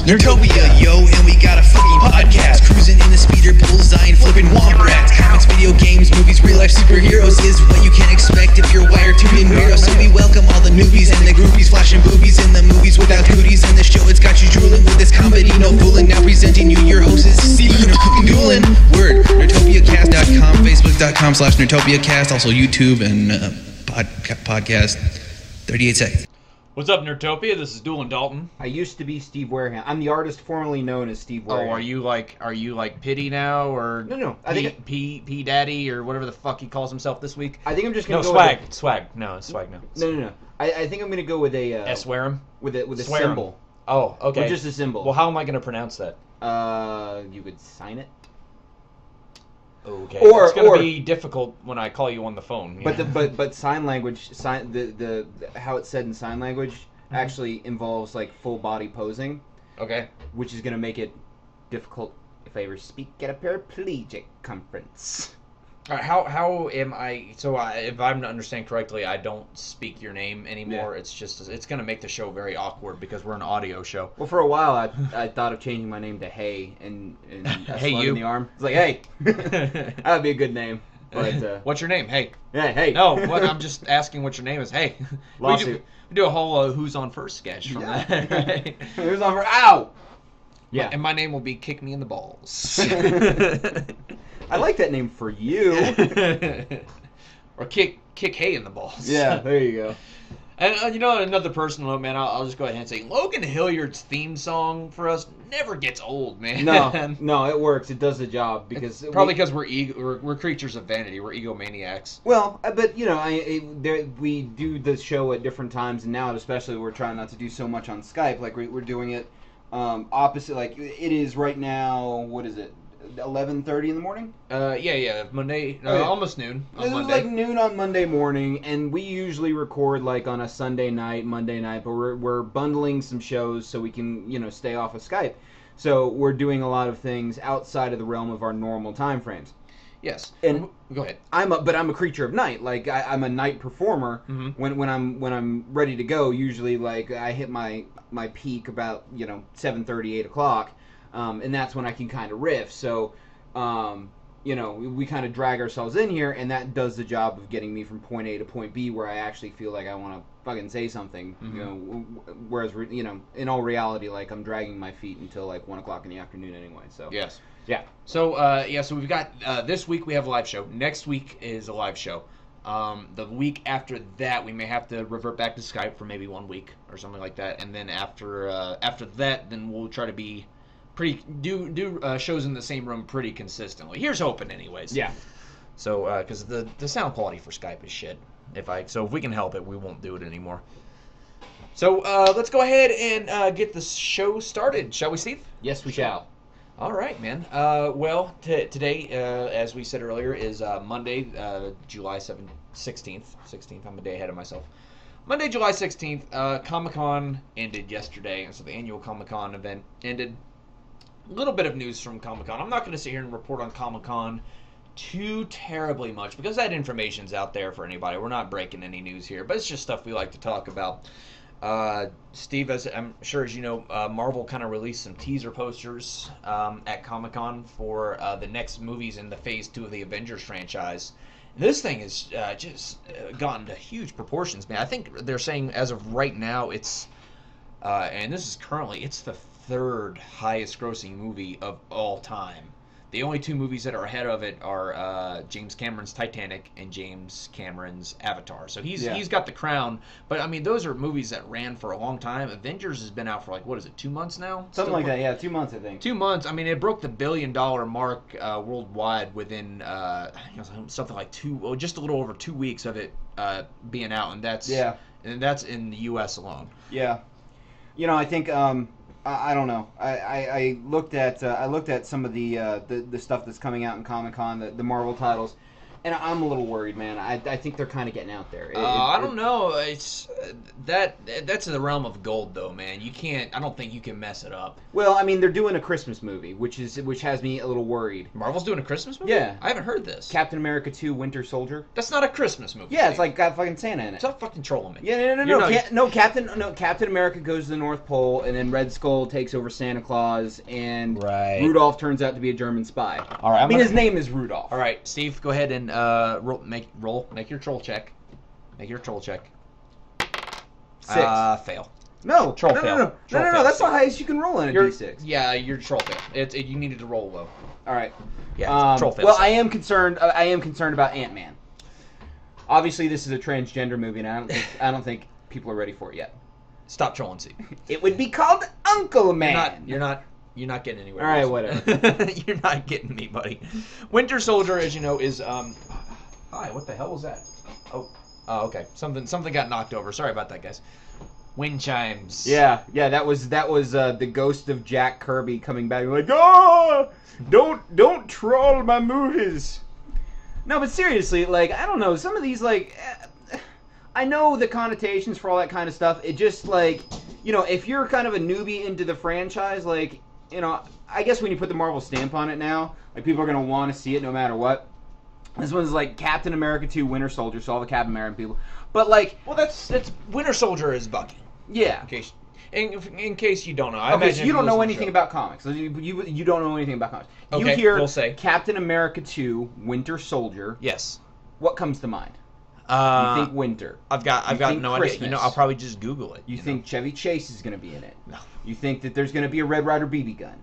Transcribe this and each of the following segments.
Nerdtopia, yo, and we got a fucking podcast. Cruising in the speeder, bullseye, and flipping womp-rats. Comics, video games, movies, real-life superheroes is what you can expect if you're wired tuned in weirdo. So we welcome all the newbies and the groupies, flashing boobies in the movies without cooties. In the show, it's got you drooling with this comedy, no fooling. Now presenting you your host is Steven Doolin. Word, NerdtopiaCast.com, Facebook.com/NerdtopiaCast, also YouTube and podcast 38 seconds. What's up, Nerdtopia? This is Doolin Dalton. I used to be Steve Wareham. I'm the artist formerly known as Steve Wareham. Oh, are you like Pity now, or No. P Daddy, or whatever the fuck he calls himself this week? I think I'm just gonna go Swag. with Swag. No, it's Swag. No. No. I think I'm gonna go with a Swearum? with a Swearum. symbol. Oh, okay. Or just a symbol. Well, how am I gonna pronounce that? You could sign it. Okay. Or it's gonna be difficult when I call you on the phone. But sign language, the how it's said in sign language actually involves like full body posing. Okay. Which is gonna make it difficult if I ever speak at a paraplegic conference. All right, how am I? So if I'm to understand correctly, I don't speak your name anymore. Yeah. It's going to make the show very awkward because we're an audio show. Well, for a while I thought of changing my name to Hey and Hey you in the arm. It's like Hey, that would be a good name. But what's your name? Hey. Yeah, Hey. No, I'm just asking what your name is. Hey. Lawsuit. We do a whole Who's on First sketch from that. Right? Who's on First? Ow. Yeah. And my name will be Kick Me in the Balls. I like that name for you. Or kick Hay in the balls. Yeah, there you go. And you know, another personal note, man, I'll just go ahead and say Logan Hilliard's theme song for us never gets old, man. No, it works. It does the job because probably because we're creatures of vanity. We're egomaniacs. Well, but you know, we do the show at different times, and now especially we're trying not to do so much on Skype. Like we're doing it opposite. Like it is right now. What is it? 11:30 in the morning? Yeah. Monday, almost noon on Monday. It was like noon on Monday morning, and we usually record like on a Sunday night, Monday night, but we're bundling some shows so we can, stay off of Skype. So we're doing a lot of things outside of the realm of our normal time frames. Yes. And go ahead. I'm a creature of night. Like I'm a night performer. Mm-hmm. When I'm ready to go, usually like I hit my peak about 7:30, 8 o'clock. And that's when I can kind of riff. So, we kind of drag ourselves in here, and that does the job of getting me from point A to point B, where I actually feel like I want to fucking say something. Mm-hmm. Whereas in all reality, like I'm dragging my feet until like 1 o'clock in the afternoon anyway. So yes, yeah. So so we've got this week we have a live show. Next week is a live show. The week after that, we may have to revert back to Skype for maybe 1 week or something like that, and then after that, then we'll try to be do shows in the same room pretty consistently. Here's hoping, anyways. Yeah. So, because the sound quality for Skype is shit. If we can help it, we won't do it anymore. So, let's go ahead and get the show started, shall we, Steve? Yes, we shall. All right, man. Today, as we said earlier, is Monday, July 16th. 16th. I'm a day ahead of myself. Monday, July 16th. ComiCon ended yesterday, and so the annual ComiCon event ended. A little bit of news from ComiCon. I'm not going to sit here and report on ComiCon too terribly much because that information's out there for anybody. We're not breaking any news here, but it's just stuff we like to talk about. Steve, as I'm sure as you know, Marvel kind of released some teaser posters at Comic-Con for the next movies in the Phase 2 of the Avengers franchise. This thing has just gotten to huge proportions, man. I think they're saying as of right now it's, and this is currently, it's the third highest grossing movie of all time. The only two movies that are ahead of it are James Cameron's Titanic and James Cameron's Avatar. So he's got the crown. But, I mean, those are movies that ran for a long time. Avengers has been out for, 2 months now? Something like that, yeah. 2 months, I think. 2 months. I mean, it broke the $1 billion mark worldwide within something like just a little over 2 weeks of it being out. And that's in the U.S. alone. Yeah. I think... I don't know. I looked at some of the stuff that's coming out in Comic-Con, the Marvel titles, And I'm a little worried, man. I think they're kind of getting out there. I don't know. It's that's in the realm of gold, though, man. You can't. I don't think you can mess it up. Well, I mean, they're doing a Christmas movie, which has me a little worried. Marvel's doing a Christmas movie? Yeah. I haven't heard this. Captain America 2: Winter Soldier. That's not a Christmas movie. Yeah, it's like got fucking Santa in it. Stop fucking trolling me. Yeah, no. Captain America goes to the North Pole, and then Red Skull takes over Santa Claus, and Rudolph turns out to be a German spy. All right, his name is Rudolph. All right, Steve, go ahead and make your troll check. Make your troll check. 6. Fail. No, troll fail. No. That's the highest you can roll in a D6. Yeah, your troll fail. You needed to roll low. All right. Yeah, troll fail. Well, I am concerned about Ant-Man. Obviously, this is a transgender movie, and I don't think people are ready for it yet. Stop trolling, Steve. It would be called Uncle Man. You're not getting anywhere. All right, whatever. You're not getting me, buddy. Winter Soldier, as you know, is Hi, what the hell was that? Oh, okay. Something got knocked over. Sorry about that, guys. Wind chimes. Yeah. That was the ghost of Jack Kirby coming back, like, oh, don't troll my movies. No, but seriously, like, I don't know. Some of these, like, I know the connotations for all that kind of stuff. It just, like, you know, if you're kind of a newbie into the franchise, like, you know, I guess when you put the Marvel stamp on it now, like, people are gonna want to see it no matter what. This one's like Captain America 2: Winter Soldier, so all the Captain American people. But like, well, that's Winter Soldier is Bucky. Yeah. In case you don't know, okay, so you don't know anything about comics. You don't know anything about comics. Okay, you hear we'll say Captain America 2: Winter Soldier. Yes. What comes to mind? You think winter. I've got no idea. You know, I'll probably just Google it. You think Chevy Chase is going to be in it? No. You think that there's going to be a Red Ryder BB gun?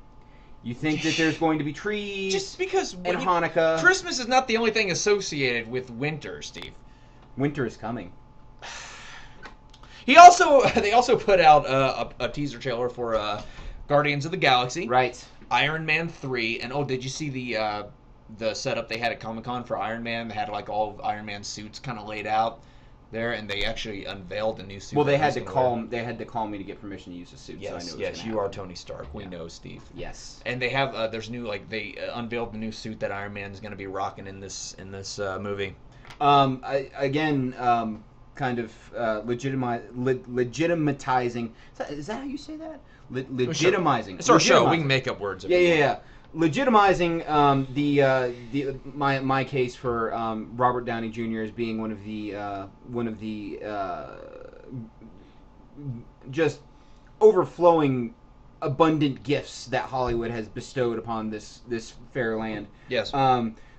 You think that there's going to be trees? Just because and Hanukkah. Christmas is not the only thing associated with winter, Steve. Winter is coming. They also put out a teaser trailer for Guardians of the Galaxy. Right. Iron Man 3, and did you see the setup they had at ComiCon for Iron Man? They had like all of Iron Man's suits kind of laid out there, and they actually unveiled the new suit. Well, they had to call me to get permission to use the suit. Yes, so I knew yes, you are Tony Stark. We know, Steve. Yes. And they have they unveiled the new suit that Iron Man is going to be rocking in this movie. Kind of legitimatizing. Is that how you say that? Legitimizing. It's our show. We can make up words. Yeah. Legitimizing my case for Robert Downey Jr. as being one of the just overflowing abundant gifts that Hollywood has bestowed upon this fair land. Yes.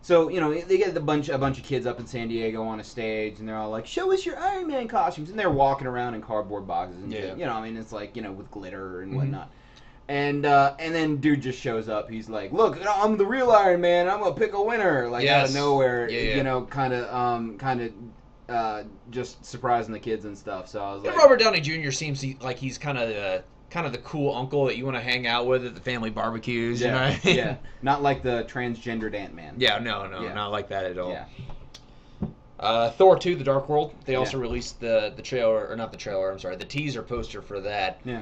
So, you know, they get a bunch of kids up in San Diego on a stage, and they're all like, show us your Iron Man costumes. And they're walking around in cardboard boxes. And shit. You know, I mean, it's like, you know, with glitter and whatnot. And then dude just shows up. He's like, look, I'm the real Iron Man. I'm going to pick a winner. Like, out of nowhere, you know, kind of just surprising the kids and stuff. So I was like... Robert Downey Jr. seems like he's kind of the cool uncle that you want to hang out with at the family barbecues. Yeah, you know what I mean? Yeah. Not like the transgendered Ant-Man. Yeah, no, not like that at all. Yeah. Thor 2: The Dark World. They also released the trailer, or not the trailer, I'm sorry, the teaser poster for that. Yeah.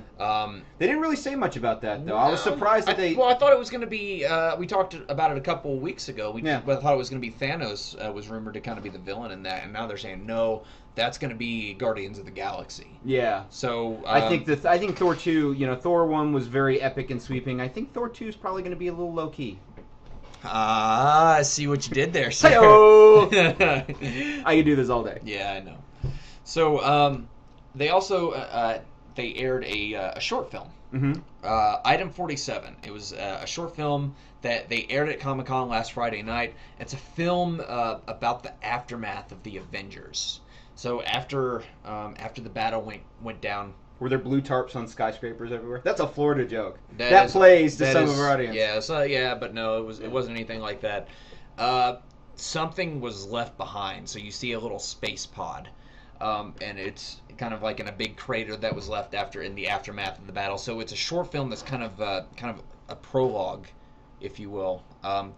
They didn't really say much about that, though. I was surprised that they... Well, I thought it was going to be... we talked about it a couple of weeks ago. I thought it was going to be Thanos was rumored to kind of be the villain in that, and now they're saying, no, that's going to be Guardians of the Galaxy. Yeah. So... I think Thor 2, you know, Thor 1 was very epic and sweeping. I think Thor 2 is probably going to be a little low-key. I see what you did there, sir. I could do this all day. Yeah, I know. So, they also they aired a short film. Item 47. It was a short film that they aired at Comic-Con last Friday night. It's a film about the aftermath of the Avengers. So after the battle went down. Were there blue tarps on skyscrapers everywhere? That's a Florida joke. That plays to some of our audience. Yeah, but no, it wasn't anything like that. Something was left behind. So you see a little space pod, and it's kind of like in a big crater that was left in the aftermath of the battle. So it's a short film that's kind of a prologue, if you will,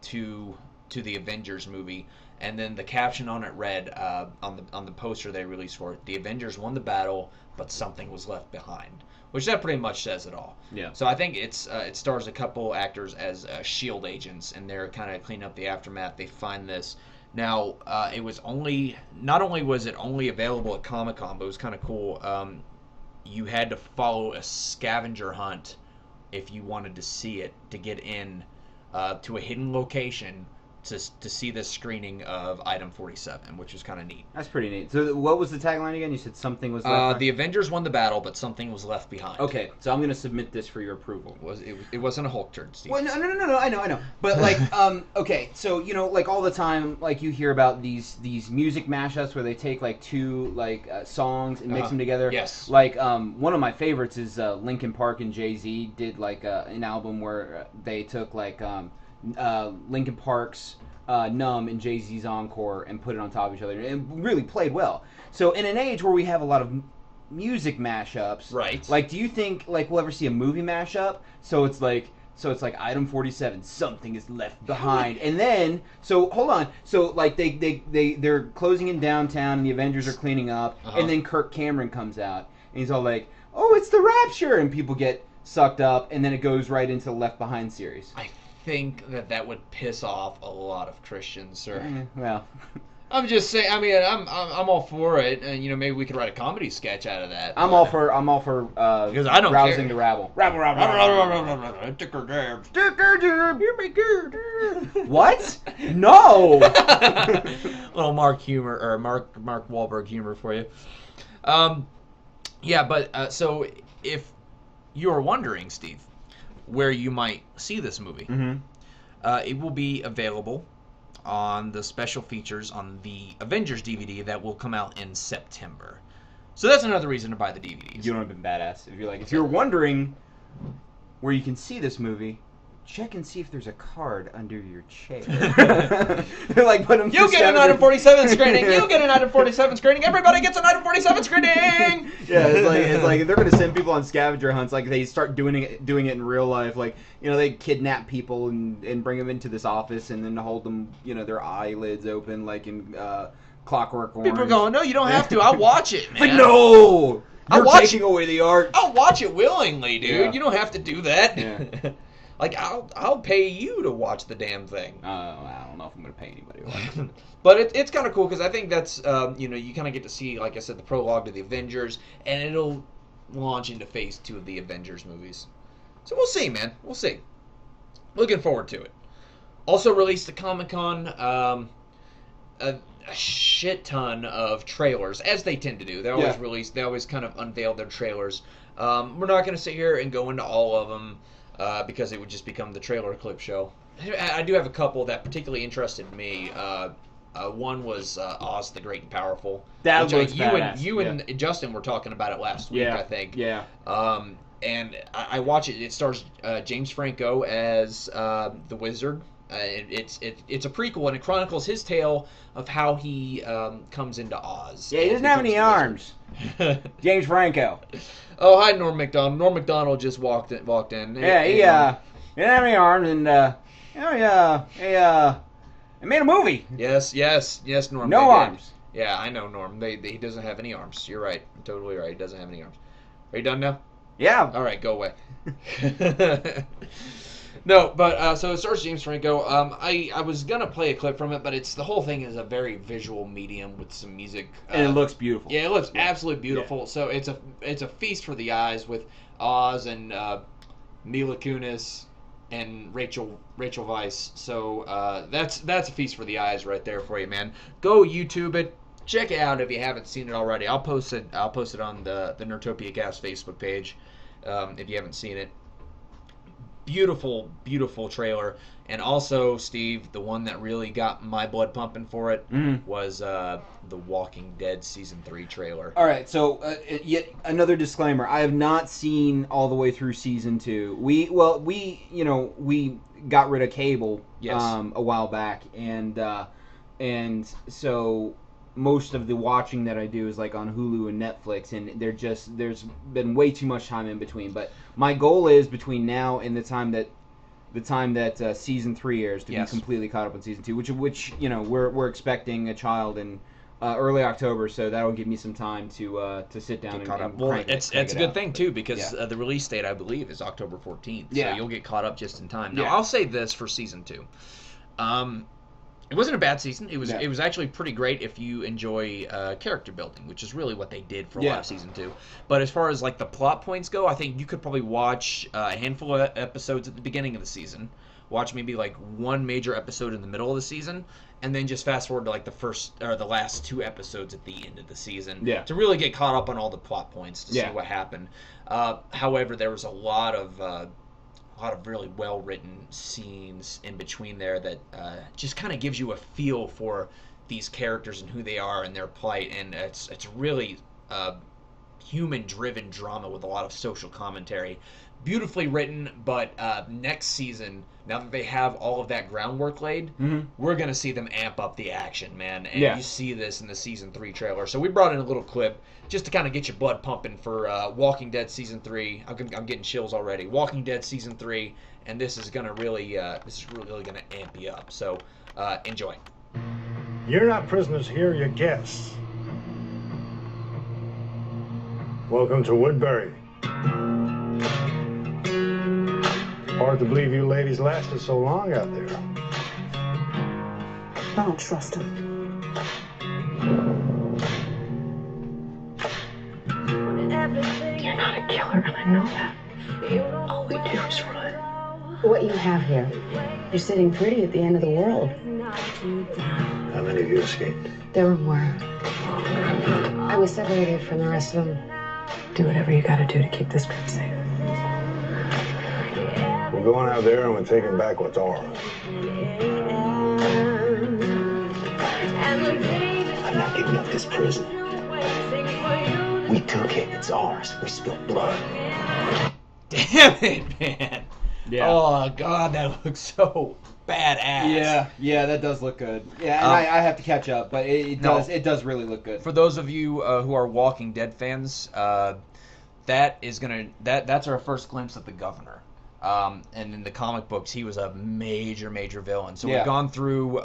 to the Avengers movie. And then the caption on it read on the poster they released for it: "The Avengers won the battle, but something was left behind," which that pretty much says it all. Yeah. So I think it stars a couple actors as SHIELD agents, and they're kind of cleaning up the aftermath. They find this Now, it was not only was it only available at Comic-Con, but it was kind of cool. You had to follow a scavenger hunt if you wanted to see it to get in to a hidden location to see this screening of Item 47, which was kind of neat. That's pretty neat. So what was the tagline again? You said something was left behind? The Avengers won the battle, but something was left behind. Okay, so I'm going to submit this for your approval. It wasn't a Hulk turd, Steve. Well, no, I know. But, like, okay, so, you know, like, all the time, like, you hear about these music mashups where they take, like, two, like, songs and mix them together. Yes. Like, one of my favorites is Linkin Park and Jay-Z did, like, an album where they took, like, Linkin Park's Numb and Jay-Z's Encore and put it on top of each other, and it really played well. So in an age where we have a lot of music mashups, right? Like, do you think like we'll ever see a movie mashup? So it's like Item 47, something is left behind, and then hold on, so like they're closing in downtown and the Avengers are cleaning up, and then Kirk Cameron comes out and he's all like, "Oh, it's the Rapture," and people get sucked up, and then it goes right into the Left Behind series. I think that would piss off a lot of Christians, sir. Well, I'm just saying. I mean, I'm all for it, and you know, maybe we could write a comedy sketch out of that. I'm all for because I don't rousing care. the rabble. Sticker jab. Sticker jab. You make good. What? No. Little Mark humor or Mark Wahlberg humor for you. Yeah, but so if you're wondering, Steve, where you might see this movie, it will be available on the special features on the Avengers DVD that will come out in September. So that's another reason to buy the DVDs. You would have been badass if you're wondering where you can see this movie. Check and see if there's a card under your chair. Like, put them. You get an Item 47 screening. You get an Item 47 screening. Everybody gets an Item 47 screening. Yeah, it's like if they're gonna send people on scavenger hunts, like they start doing it in real life. Like, you know, they kidnap people and bring them into this office and then hold them, you know, their eyelids open, like in Clockwork Orange. People are going, no, you don't have to. I'll watch it, man. Like, no, you're taking away the art. I'll watch it willingly, dude. Yeah. You don't have to do that. Yeah. Like, I'll pay you to watch the damn thing. I don't know if I'm going to pay anybody to watch it. But it's kind of cool because I think that's, you know, you kind of get to see, like I said, the prologue to the Avengers, and it'll launch into Phase 2 of the Avengers movies. So we'll see, man. We'll see. Looking forward to it. Also released at Comic-Con a shit ton of trailers, as they tend to do. They always kind of unveil their trailers. We're not going to sit here and go into all of them. Because it would just become the trailer clip show. I do have a couple that particularly interested me. One was Oz the Great and Powerful. That looks badass. You yeah. and Justin were talking about it last week, I think. Yeah. And I watch it. It stars James Franco as the Wizard. It's a prequel, and it chronicles his tale of how he comes into Oz. Yeah, he doesn't have any arms. James Franco. Oh, hi, Norm Macdonald. Norm Macdonald just walked in. Yeah, he didn't have any arms, and he made a movie. Yes, Norm. No arms. Yeah, I know, Norm. He doesn't have any arms. You're right. You're totally right. He doesn't have any arms. Are you done now? Yeah. All right, go away. No, but so it stars James Franco. I was gonna play a clip from it, but the whole thing is a very visual medium with some music, and it looks beautiful. Yeah, it looks absolutely beautiful. Yeah. So it's a feast for the eyes with Oz and Mila Kunis and Rachel Weisz. So that's a feast for the eyes right there for you, man. Go YouTube it. Check it out if you haven't seen it already. I'll post it on the NerdtopiaCast Facebook page if you haven't seen it. Beautiful, beautiful trailer. And also, Steve, the one that really got my blood pumping for it was the Walking Dead Season 3 trailer. All right, so yet another disclaimer. I have not seen all the way through Season 2. We got rid of cable a while back, and so most of the watching that I do is like on Hulu and Netflix, and there's been way too much time in between. But my goal is between now and the time that Season 3 airs to be completely caught up on Season 2, which you know we're expecting a child in early October, so that'll give me some time to sit down and caught up. Well, it's a good thing too because the release date I believe is October 14th, so you'll get caught up just in time. Now I'll say this for Season 2. It wasn't a bad season. It was Yeah. it was actually pretty great if you enjoy character building, which is really what they did for a lot of season 2. But as far as like the plot points go, I think you could probably watch a handful of episodes at the beginning of the season, watch maybe like one major episode in the middle of the season, and then just fast forward to like the last 2 episodes at the end of the season to really get caught up on all the plot points to see what happened. However, there was a lot of really well-written scenes in between there that just kind of gives you a feel for these characters and who they are and their plight, and it's really human-driven drama with a lot of social commentary. Beautifully written, but next season, now that they have all of that groundwork laid, we're going to see them amp up the action, man. And you see this in the Season 3 trailer. So we brought in a little clip just to kind of get your blood pumping for Walking Dead Season 3. I'm getting chills already. Walking Dead Season 3, and this is going to really going to amp you up. So enjoy. You're not prisoners here, you're guests. Welcome to Woodbury. Hard to believe you ladies lasted so long out there. I don't trust him. You're not a killer, and I know that. All we do is run. What you have here, you're sitting pretty at the end of the world. How many of you escaped? There were more. I was separated from the rest of them. Do whatever you gotta do to keep this group safe. We're going out there and we're taking back what's ours. I'm not giving up this prison. We took it. It's ours. We spilled blood. Damn it, man. Yeah. Oh, God, that looks so badass. Yeah, that does look good. Yeah, and I have to catch up, but it does really look good. For those of you who are Walking Dead fans, that's our first glimpse of the governor. And in the comic books, he was a major villain. So we've gone through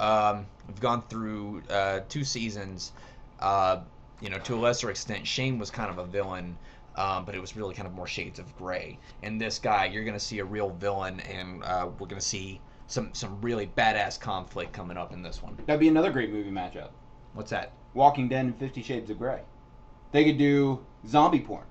2 seasons. To a lesser extent, Shane was kind of a villain, but it was really kind of more shades of gray. And this guy, you're going to see a real villain, and we're going to see some really badass conflict coming up in this one. That'd be another great movie matchup. What's that? Walking Dead and 50 Shades of Grey. They could do zombie porn.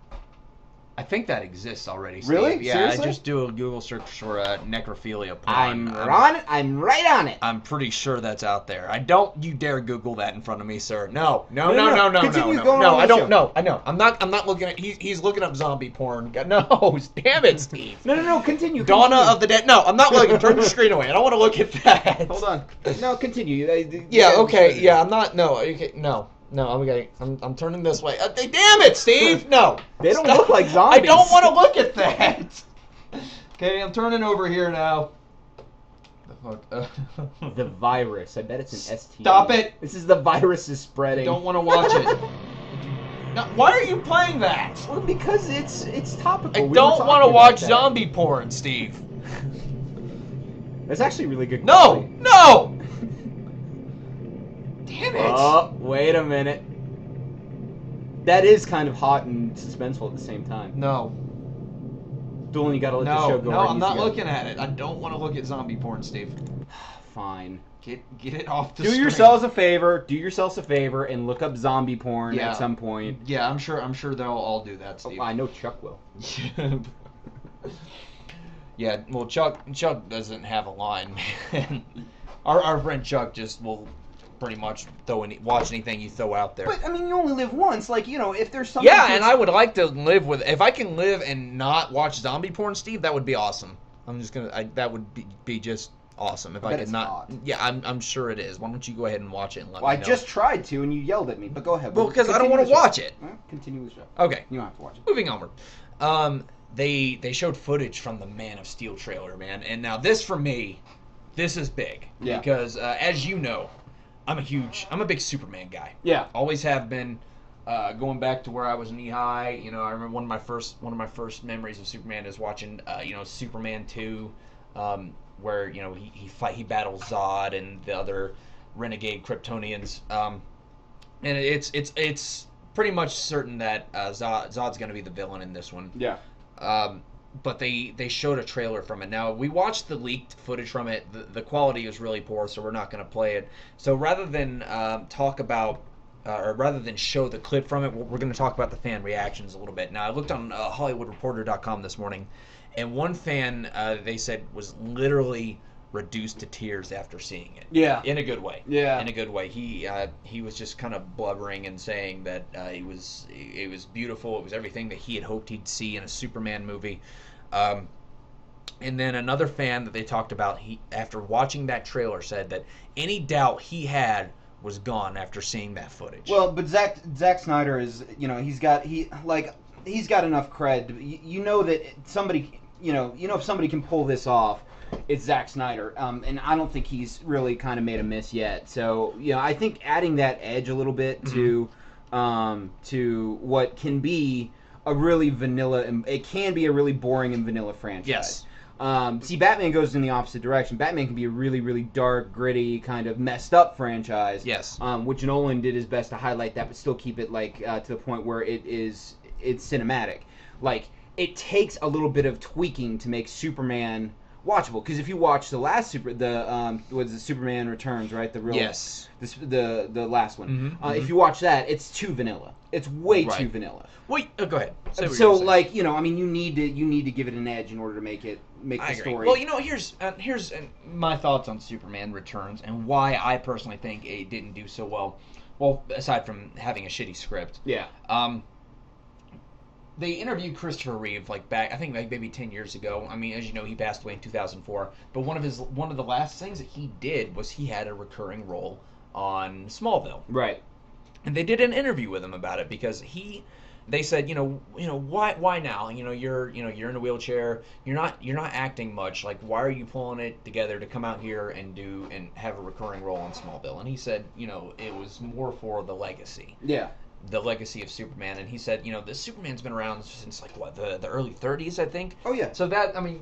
I think that exists already, Steve. Really? Yeah, Seriously? I just do a Google search for necrophilia porn. I'm right on it. I'm pretty sure that's out there. Don't you dare Google that in front of me, sir. No. Continue going on I the don't show. know. I know. I'm not looking at. He's looking up zombie porn. No, damn it, Steve. No, continue. Dawn of the Dead. No, I'm not looking. Turn the screen away. I don't want to look at that. Hold on. No, continue. Yeah. Okay. Yeah. I'm not. No. Okay. No. No, I'm okay. I'm turning this way. Damn it, Steve! No, They don't look like zombies. I don't want to look at that. Okay, I'm turning over here now. The fuck? The virus. I bet it's an STD. Stop it! This is the virus is spreading. I don't want to watch it. Now, why are you playing that? Well, because it's topical. I don't want to watch zombie porn, Steve. That's actually really good. No! No! Damn it! Oh, wait a minute. That is kind of hot and suspenseful at the same time. No. Dolan, you gotta let the show go. No, I'm not looking at it. I don't want to look at zombie porn, Steve. Fine. Get it off the Do screen. yourselves a favor and look up zombie porn at some point. Yeah, I'm sure they'll all do that, Steve. Oh, I know Chuck will. Yeah, well, Chuck doesn't have a line, man. Our friend Chuck just will pretty much watch anything you throw out there. But I mean, you only live once. Like, if there's something. Yeah, and I would like to live with. If I can live and not watch zombie porn, Steve, that would be awesome. I'm just gonna. That would be just awesome if I could not. Hot. Yeah, I'm sure it is. Why don't you go ahead and watch it and let me know? I just tried to, and you yelled at me. But go ahead. Well, because I don't want to watch it. Well, continue the show. Okay. You don't have to watch it. Moving onward. They showed footage from the Man of Steel trailer, man, and now this for me, this is big. Yeah. Because as you know, I'm a big Superman guy. Yeah. Always have been. Going back to where I was knee high, I remember one of my first memories of Superman is watching, Superman 2, where he battles Zod and the other renegade Kryptonians, and it's pretty much certain that Zod's going to be the villain in this one. Yeah. but they showed a trailer from it. Now, we watched the leaked footage from it. The quality is really poor, so we're not going to play it. So rather than talk about, or rather than show the clip from it, we're going to talk about the fan reactions a little bit. Now, I looked on HollywoodReporter.com this morning, and one fan, they said, was literally reduced to tears after seeing it. Yeah. In a good way. Yeah. In a good way. He was just kind of blubbering and saying that it was beautiful. It was everything that he had hoped he'd see in a Superman movie. And then another fan that they talked about, he after watching that trailer said that any doubt he had was gone after seeing that footage. Well, but Zack Snyder is, he's got enough cred. You know that somebody, if somebody can pull this off, it's Zack Snyder, and I don't think he's really kind of made a miss yet. So, I think adding that edge a little bit to what can be a really vanilla, it can be a really boring and vanilla franchise. Yes. See, Batman goes in the opposite direction. Batman can be a really, really dark, gritty, kind of messed up franchise. Yes. Which Nolan did his best to highlight that, but still keep it to the point where it's cinematic. Like, it takes a little bit of tweaking to make Superman watchable, because if you watch the last Superman Returns, right? The last one. If you watch that, it's too vanilla. It's way too vanilla. Wait, go ahead. So you need to give it an edge in order to make the story. Well, here's my thoughts on Superman Returns and why I personally think it didn't do so well. Well, aside from having a shitty script. Yeah. They interviewed Christopher Reeve maybe 10 years ago. I mean, as you know, he passed away in 2004. But one of the last things that he did was he had a recurring role on Smallville. Right. And they did an interview with him about it because they said, why now? You're in a wheelchair. You're not acting much. Like, why are you pulling it together to come out here and have a recurring role on Smallville? And he said, it was more for the legacy. Yeah. The legacy of Superman. And he said, this Superman's been around since the early 30s, I think. Oh yeah. So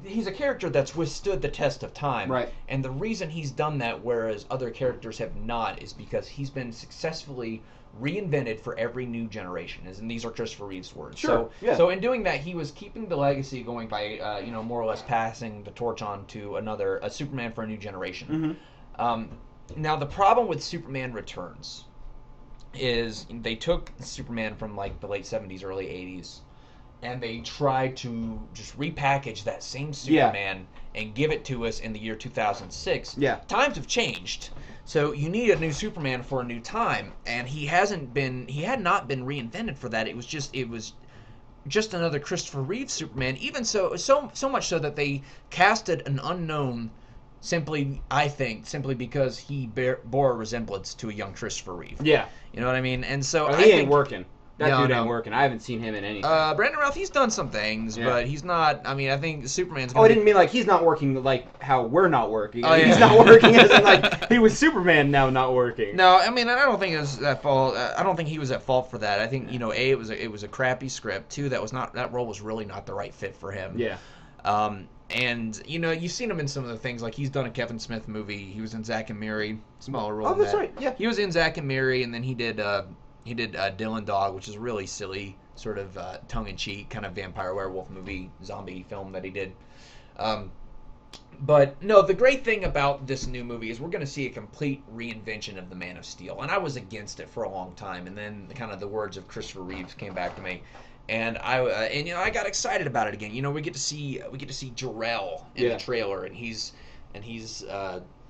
he's a character that's withstood the test of time. Right. And the reason he's done that, whereas other characters have not, is because he's been successfully reinvented for every new generation. And these are Christopher Reeve's words. Sure. So in doing that, he was keeping the legacy going by, more or less passing the torch on to a Superman for a new generation. Mm-hmm. Now the problem with Superman Returns is they took Superman from the late 70s, early 80s, and they tried to just repackage that same Superman and give it to us in the year 2006. Yeah. Times have changed. So you need a new Superman for a new time, and he had not been reinvented for that. It was just another Christopher Reeve Superman. Even so much so that they casted an unknown simply because he bore a resemblance to a young Christopher Reeve. Yeah. You know what I mean? And so he ain't working. That dude ain't working. I haven't seen him in anything. Brandon Routh, he's done some things, but he's not. I mean, I think Superman's. I didn't mean he's not working how we're not working. Oh, yeah. He's not working as in he was Superman now not working. No, I mean, I don't think it was that fault. I don't think he was at fault for that. I think it was a crappy script. Two, that role was really not the right fit for him. Yeah. And you've seen him in some of the things, he's done a Kevin Smith movie. He was in Zack and Miri, smaller role. Oh, that's right. Yeah. He was in Zack and Miri, and then he did Dylan Dog, which is a really silly, sort of tongue-in-cheek kind of vampire werewolf movie, zombie film that he did. But no, the great thing about this new movie is we're going to see a complete reinvention of the Man of Steel, and I was against it for a long time, and then kind of the words of Christopher Reeves came back to me. And I got excited about it again. We get to see Jor-El in the trailer, and he's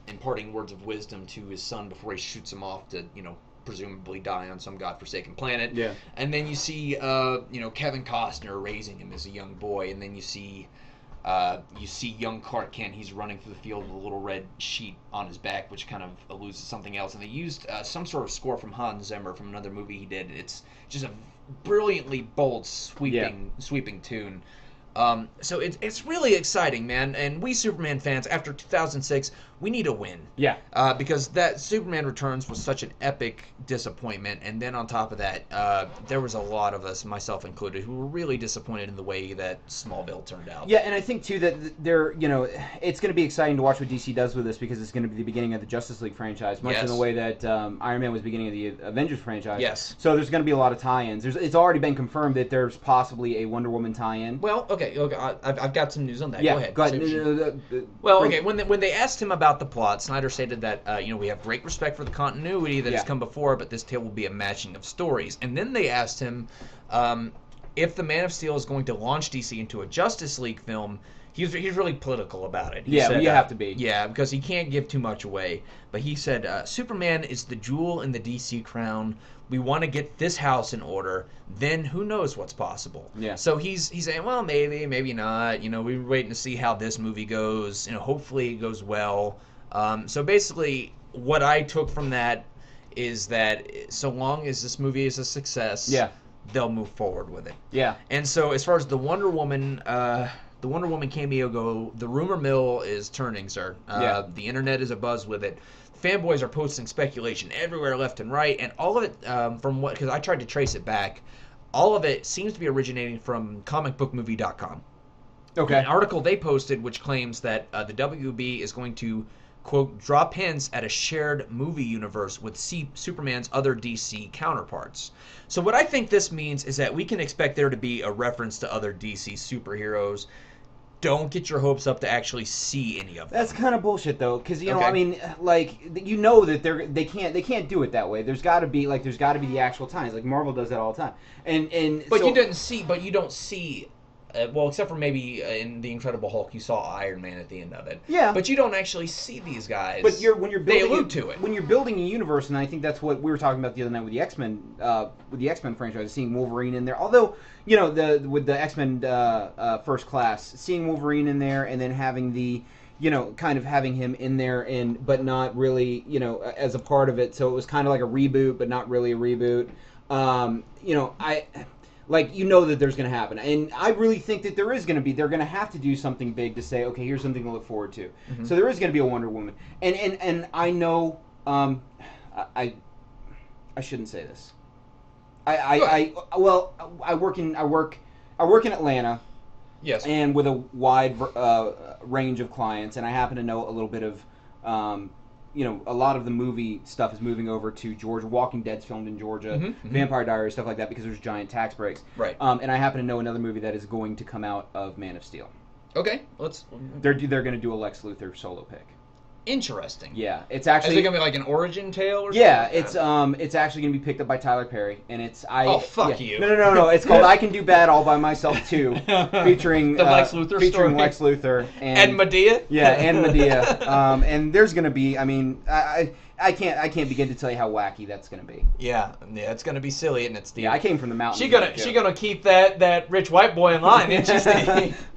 imparting words of wisdom to his son before he shoots him off to presumably die on some godforsaken planet. Yeah. And then you see Kevin Costner raising him as a young boy, and then you see young Clark Kent. He's running through the field with a little red sheet on his back, which kind of alludes to something else. And they used some sort of score from Hans Zimmer from another movie he did. It's just a brilliantly bold, sweeping tune. So it's really exciting, man. And we Superman fans, after 2006, we need a win. Yeah. Because that Superman Returns was such an epic disappointment, and then on top of that, there was a lot of us, myself included, who were really disappointed in the way that Smallville turned out. Yeah, and I think too that it's going to be exciting to watch what DC does with this, because it's going to be the beginning of the Justice League franchise, much in the way that Iron Man was the beginning of the Avengers franchise. Yes. So there's going to be a lot of tie-ins. It's already been confirmed that there's possibly a Wonder Woman tie-in. Well, okay, I've got some news on that. Yeah, go ahead. Go ahead. Well, okay, when they asked him about the plot, Snyder stated that we have great respect for the continuity that has come before, but this tale will be a matching of stories. And then they asked him if the Man of Steel is going to launch DC into a Justice League film. He's really political about it. He said, you have to be. Yeah, because he can't give too much away. But he said, Superman is the jewel in the DC crown. We want to get this house in order. Then who knows what's possible? Yeah. So he's saying, well, maybe not. We're waiting to see how this movie goes. Hopefully it goes well. So basically, what I took from that is that so long as this movie is a success, they'll move forward with it. Yeah. And so as far as the Wonder Woman cameo go, the rumor mill is turning, sir. The internet is abuzz with it. Fanboys are posting speculation everywhere, left and right, and all of it because I tried to trace it back, all of it seems to be originating from comicbookmovie.com. Okay. An article they posted which claims that the WB is going to, quote, drop hints at a shared movie universe with Superman's other DC counterparts. So what I think this means is that we can expect there to be a reference to other DC superheroes. Don't get your hopes up to actually see any of them. That's kind of bullshit, though, because I mean, like, that they can't do it that way. There's got to be the actual times. Like Marvel does that all the time. But you don't see. Well, except for maybe in The Incredible Hulk, you saw Iron Man at the end of it. Yeah. But you don't actually see these guys. But they allude to it. When you're building a universe, and I think that's what we were talking about the other night with the X-Men franchise, seeing Wolverine in there. Although, with the X-Men First Class, seeing Wolverine in there and then having the, kind of having him in there but not really, as a part of it. So it was kind of like a reboot, but not really a reboot. That there's going to happen. And I really think that they're going to have to do something big to say, okay, here's something to look forward to. Mm-hmm. So there is going to be a Wonder Woman. And I know, I shouldn't say this. I work in Atlanta. Yes. And with a wide range of clients, and I happen to know a little bit of, a lot of the movie stuff is moving over to Georgia. Walking Dead's filmed in Georgia. Vampire Diaries, stuff like that, because there's giant tax breaks. Right. And I happen to know another movie that is going to come out of Man of Steel. Okay, They're going to do a Lex Luthor solo pick. Interesting. Yeah, it's actually. Is it gonna be like an origin tale or something? Yeah, it's actually gonna be picked up by Tyler Perry, and it's Oh, fuck you! No. It's called I Can Do Bad All by Myself Too, featuring the Lex Luthor story. Lex Luthor and Medea. Yeah, and Medea. And there's gonna be. I mean, I can't begin to tell you how wacky that's gonna be. Yeah, it's gonna be silly, and it's Steve. Yeah, I came from the mountains. She gonna keep that rich white boy in line, isn't she, Steve?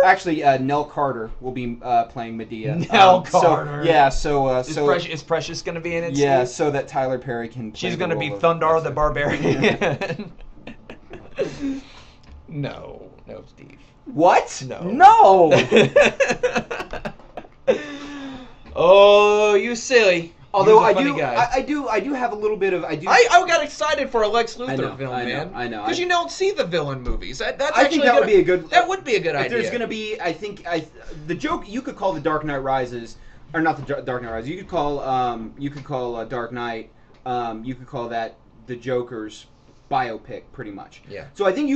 Actually, Nell Carter will be playing Medea. Nell Carter. Is Precious going to be in it? Yeah, Steve? So that Tyler Perry can. She's going to be Thundar the Barbarian. No, Steve. What? No. Oh, you silly. Although I do have a little bit of I got excited for a Lex Luthor film, man. I know. Because you don't see the villain movies. I think that would be a good. That would be a good idea. There's going to be, the joke you could call The Dark Knight Rises, or not the Dark Knight Rises. You could call Dark Knight. You could call that the Joker's biopic, pretty much. Yeah. So I think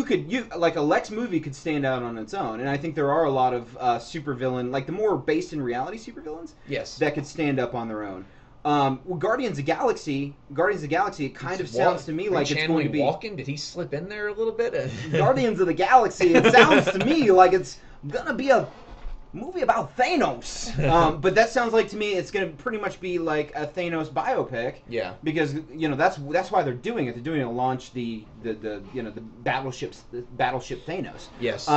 like a Lex movie could stand out on its own, and I think there are a lot of supervillain, like the more based in reality supervillains. Yes. That could stand up on their own. Guardians of the Galaxy, it kind of sounds to me like it's going to be... Walken? Did he slip in there a little bit? Guardians of the Galaxy, it sounds to me like it's going to be a movie about Thanos. But that sounds like to me it's going to pretty much be like a Thanos biopic. Yeah. Because, that's why they're doing it. They're doing it to launch the battleship Thanos. Yes.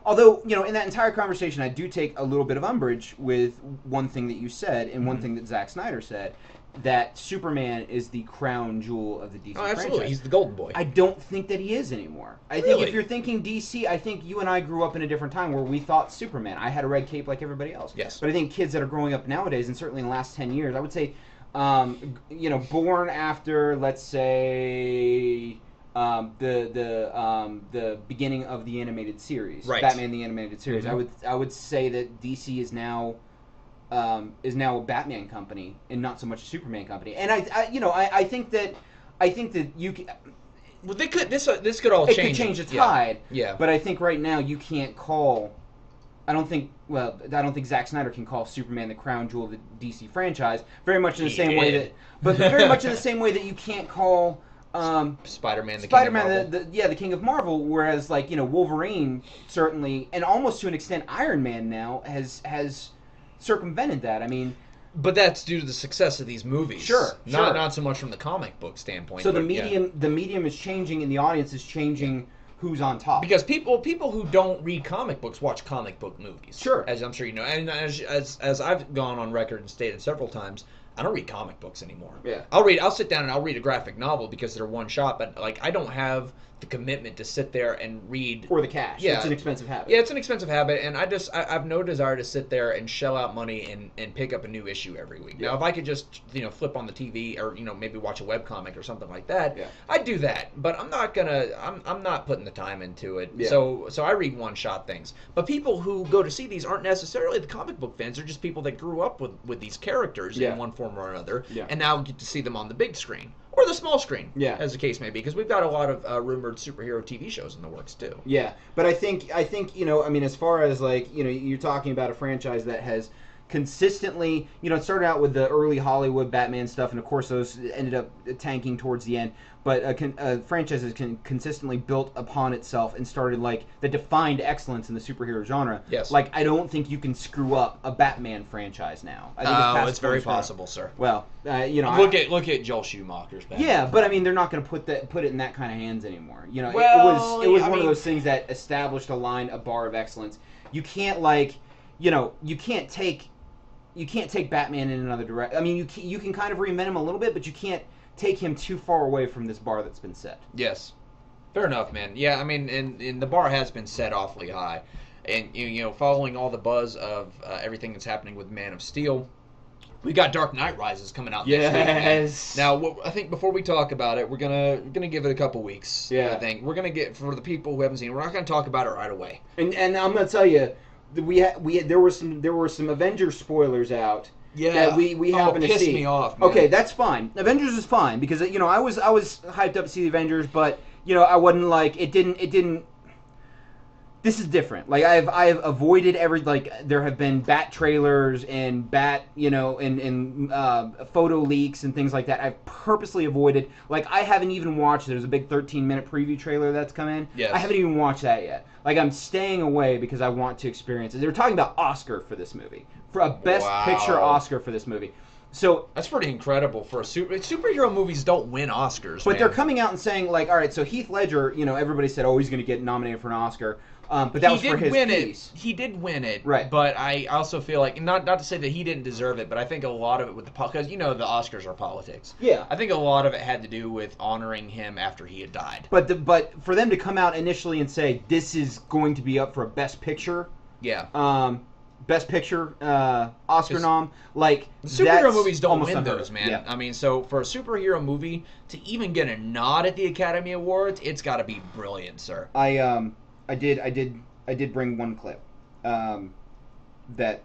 Although, you know, in that entire conversation, I do take a little bit of umbrage with one thing that you said and one thing that Zack Snyder said, that Superman is the crown jewel of the DC franchise. Absolutely. He's the golden boy. I don't think that he is anymore. I think if you're thinking DC, I think you and I grew up in a different time where we thought Superman. I had a red cape like everybody else. Yes. But I think kids that are growing up nowadays, and certainly in the last 10 years, I would say, you know, born after, let's say, the beginning of the animated series, right. Batman the animated series. I would say that DC is now a Batman company and not so much a Superman company. And I think that you can. Well, they could. This could all change. It could change the tide. Yeah. But I think right now you can't call. I don't think Zack Snyder can call Superman the crown jewel of the DC franchise. Very much in the same way that, but very much in the same way that you can't call Spider-Man the King of Marvel. Whereas, like, you know, Wolverine certainly, and almost to an extent, Iron Man now has circumvented that. I mean, but that's due to the success of these movies. Sure. Not so much from the comic book standpoint. So the medium is changing, and the audience is changing. Who's on top? Because people who don't read comic books watch comic book movies. Sure. As I'm sure you know, and as I've gone on record and stated several times, I don't read comic books anymore. Yeah. I'll sit down and I'll read a graphic novel because they're one shot, but like I don't have the commitment to sit there and read or the cash. Yeah, it's an expensive habit. Yeah, it's an expensive habit, and I've no desire to sit there and shell out money and pick up a new issue every week. Yeah. Now, if I could just flip on the TV or maybe watch a webcomic or something like that, I'd do that. But I'm not putting the time into it. Yeah. So I read one shot things. But people who go to see these aren't necessarily the comic book fans. They're just people that grew up with these characters in one form or another, and now get to see them on the big screen. Or the small screen, as the case may be, because we've got a lot of rumored superhero TV shows in the works too. Yeah, but I think as far as you're talking about a franchise that has consistently, it started out with the early Hollywood Batman stuff, and of course those ended up tanking towards the end. But a franchise has consistently built upon itself and started that defined excellence in the superhero genre. Yes. I don't think you can screw up a Batman franchise now. I think it's very possible, sir. Well, look at Joel Schumacher's Batman. Yeah, but I mean, they're not going to put it in that kind of hands anymore. It was one of those things that established a bar of excellence. You can't you can't take Batman in another direction. I mean, you can kind of reinvent him a little bit, but you can't take him too far away from this bar that's been set. Yes. Fair enough, man. Yeah, I mean, and the bar has been set awfully high. And, following all the buzz of everything that's happening with Man of Steel, we got Dark Knight Rises coming out next week. Yes. Now, I think before we talk about it, we're gonna give it a couple weeks. Yeah. I think we're gonna get, for the people who haven't seen it, we're not gonna talk about it right away. And I'm gonna tell you, there were some Avengers spoilers out. Yeah, that we happened to see. Pissed me off, man. Okay, that's fine. Avengers is fine because I was hyped up to see the Avengers, but I wasn't it didn't. This is different. I've avoided there have been Bat trailers and Bat and photo leaks and things like that. I've purposely avoided. I haven't even watched. There's a big 13-minute preview trailer that's come in. Yes. I haven't even watched that yet. I'm staying away because I want to experience it. They're talking about Oscar for this movie. For a Best Picture Oscar for this movie. So that's pretty incredible for superhero movies don't win Oscars. But they're coming out and saying all right, so Heath Ledger, everybody said, he's going to get nominated for an Oscar. But that was for his piece. He did win it, right? But I also feel not to say that he didn't deserve it, but I think a lot of it with because the Oscars are politics. Yeah, I think a lot of it had to do with honoring him after he had died. But for them to come out initially and say this is going to be up for a Best Picture, Best Picture Oscar nom, superhero movies don't win those, man. Yeah. I mean, so for a superhero movie to even get a nod at the Academy Awards, it's got to be brilliant, sir. I did bring one clip that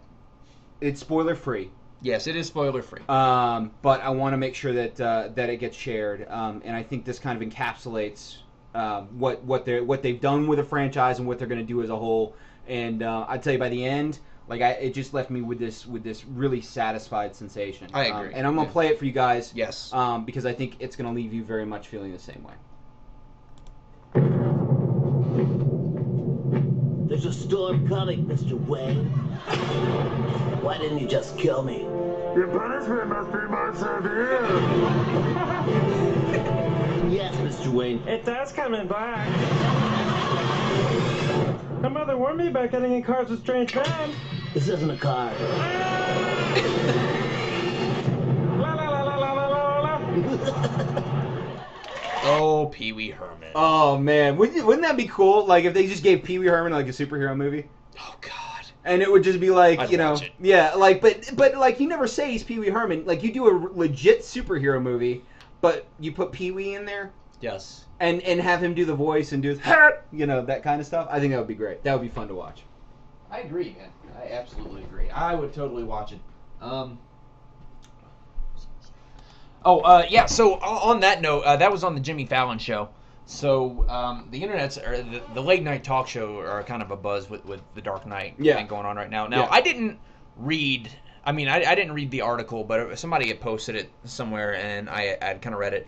it's spoiler free. Yes, it is spoiler free. But I want to make sure that it gets shared, and I think this kind of encapsulates what they've done with the franchise and what they're going to do as a whole. And I'd tell you, by the end, it just left me with this really satisfied sensation. I agree. And I'm gonna play it for you guys. Yes. Because I think it's gonna leave you very much feeling the same way. There's a storm coming, Mr. Wayne. Why didn't you just kill me? Your punishment must be more severe. Yes, Mr. Wayne. It does coming back. My mother warned me about getting in cars with strange men. This isn't a car. La la la la la la la la. Oh, Pee Wee Herman. Oh man, wouldn't that be cool? Like if they just gave Pee Wee Herman like a superhero movie, Oh God. and it would just be like I'd you know, watch it. yeah, like but like you never say he's Pee Wee Herman. Like you do a legit superhero movie, but you put Pee Wee in there Yes. and have him do the voice and do you know that kind of stuff. I think that would be great. That would be fun to watch. I agree, man. I absolutely agree. I would totally watch it. Yeah. So on that note, that was on the Jimmy Fallon show. So the internet's or the late night talk show are kind of a buzz with the Dark Knight thing going on right now. Now I didn't read. I mean, I didn't read the article, but somebody had posted it somewhere, and I kind of read it.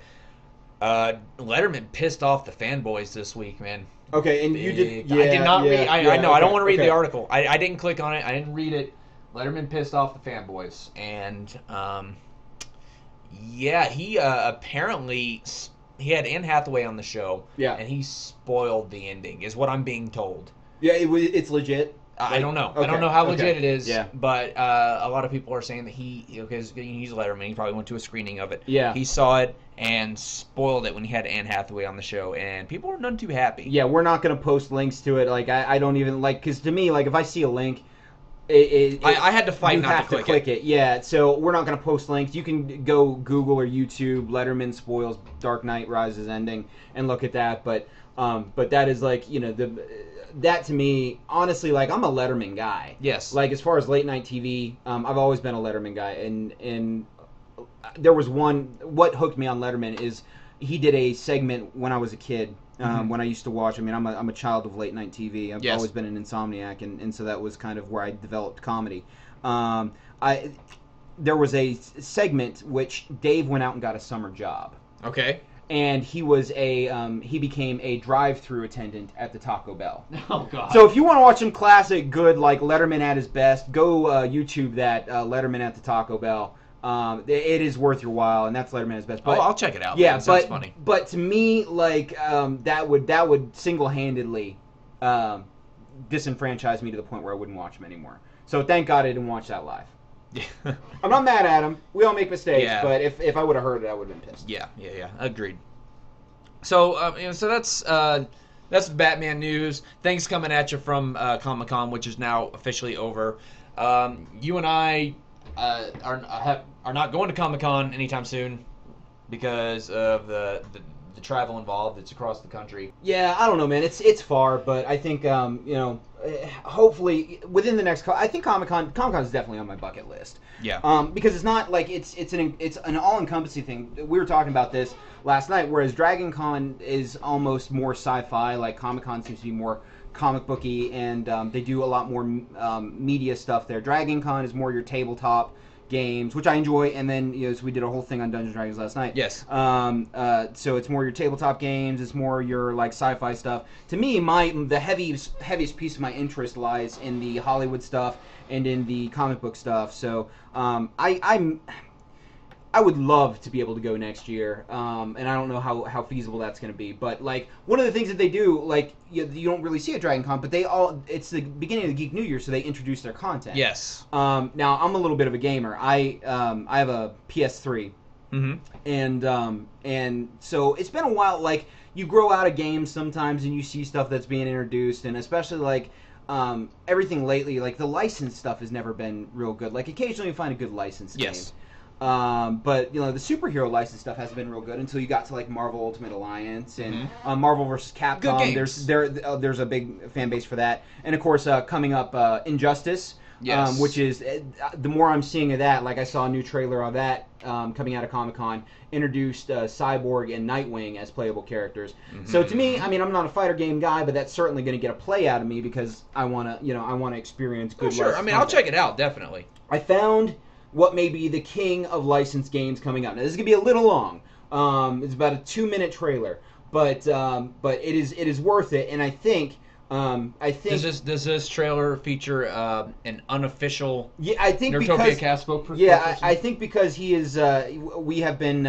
Letterman pissed off the fanboys this week, man. Okay, and you did. I did not read. I know. I don't want to read the article. I didn't click on it. I didn't read it. Letterman pissed off the fanboys, and he apparently he had Anne Hathaway on the show. Yeah, and he spoiled the ending, is what I'm being told. Yeah, it's legit. I don't know. Okay. I don't know how legit it is. Yeah. But a lot of people are saying that because he's a Letterman, he probably went to a screening of it. Yeah. He saw it and spoiled it when he had Anne Hathaway on the show, and people are none too happy. Yeah, we're not going to post links to it. Like I don't even like because to me, like if I see a link, I had to fight not to click it. Yeah, so we're not going to post links. You can go Google or YouTube Letterman spoils Dark Knight Rises ending and look at that. But that is like that to me, honestly, like I'm a Letterman guy. Yes. Like as far as late night TV, I've always been a Letterman guy, and there was what hooked me on Letterman is he did a segment when I was a kid. When I used to watch, I mean, I'm a child of late night TV. I've always been an insomniac, and so that was kind of where I developed comedy. There was a segment which Dave went out and got a summer job. Okay. And he became a drive-through attendant at the Taco Bell. Oh God! So if you want to watch some classic, good like Letterman at his best, go YouTube that Letterman at the Taco Bell. It is worth your while, and that's Letterman at his best. But, I'll check it out. Yeah, man. It sounds funny. But to me, like that would single-handedly disenfranchise me to the point where I wouldn't watch him anymore. So thank God I didn't watch that live. Yeah. I'm not mad at him. We all make mistakes, but if I would have heard it, I would have been pissed. Yeah. Agreed. So, so that's Batman news. Things coming at you from ComiCon, which is now officially over. You and I are not going to ComiCon anytime soon because of the travel involved. It's across the country. Yeah, I don't know, man. It's far, but I think hopefully within the next. I think ComiCon is definitely on my bucket list. Yeah. Because it's not like it's an all-encompassing thing. We were talking about this last night, whereas Dragon Con is almost more sci-fi. Like Comic-Con seems to be more comic booky, and they do a lot more media stuff there. Dragon Con is more your tabletop games, which I enjoy, and then so we did a whole thing on Dungeons & Dragons last night. Yes. So it's more your tabletop games, it's more your like sci-fi stuff. To me, the heaviest piece of my interest lies in the Hollywood stuff and in the comic book stuff. So I would love to be able to go next year, and I don't know how feasible that's going to be. But like one of the things that they do, like you don't really see at Dragon Con, but it's the beginning of the Geek New Year, so they introduce their content. Yes. Now I'm a little bit of a gamer. I have a PS3, and so it's been a while. Like you grow out of games sometimes, and you see stuff that's being introduced, and especially like everything lately, like the licensed stuff has never been real good. Like occasionally you find a good licensed game. But the superhero license stuff hasn't been real good until you got to like Marvel Ultimate Alliance and Marvel vs. Capcom. There's a big fan base for that, and of course coming up Injustice, which is the more I'm seeing of that. Like I saw a new trailer of that coming out of Comic-Con, introduced Cyborg and Nightwing as playable characters. So to me, I mean, I'm not a fighter game guy, but that's certainly going to get a play out of me because I want to experience good. Sure, I mean, I'll check it out definitely. I found what may be the king of licensed games coming out. Now, this is going to be a little long. It's about a 2-minute trailer, but it is worth it. And I think does this trailer feature an unofficial NerdtopiaCast spokesperson? Yeah, I think because he is we have been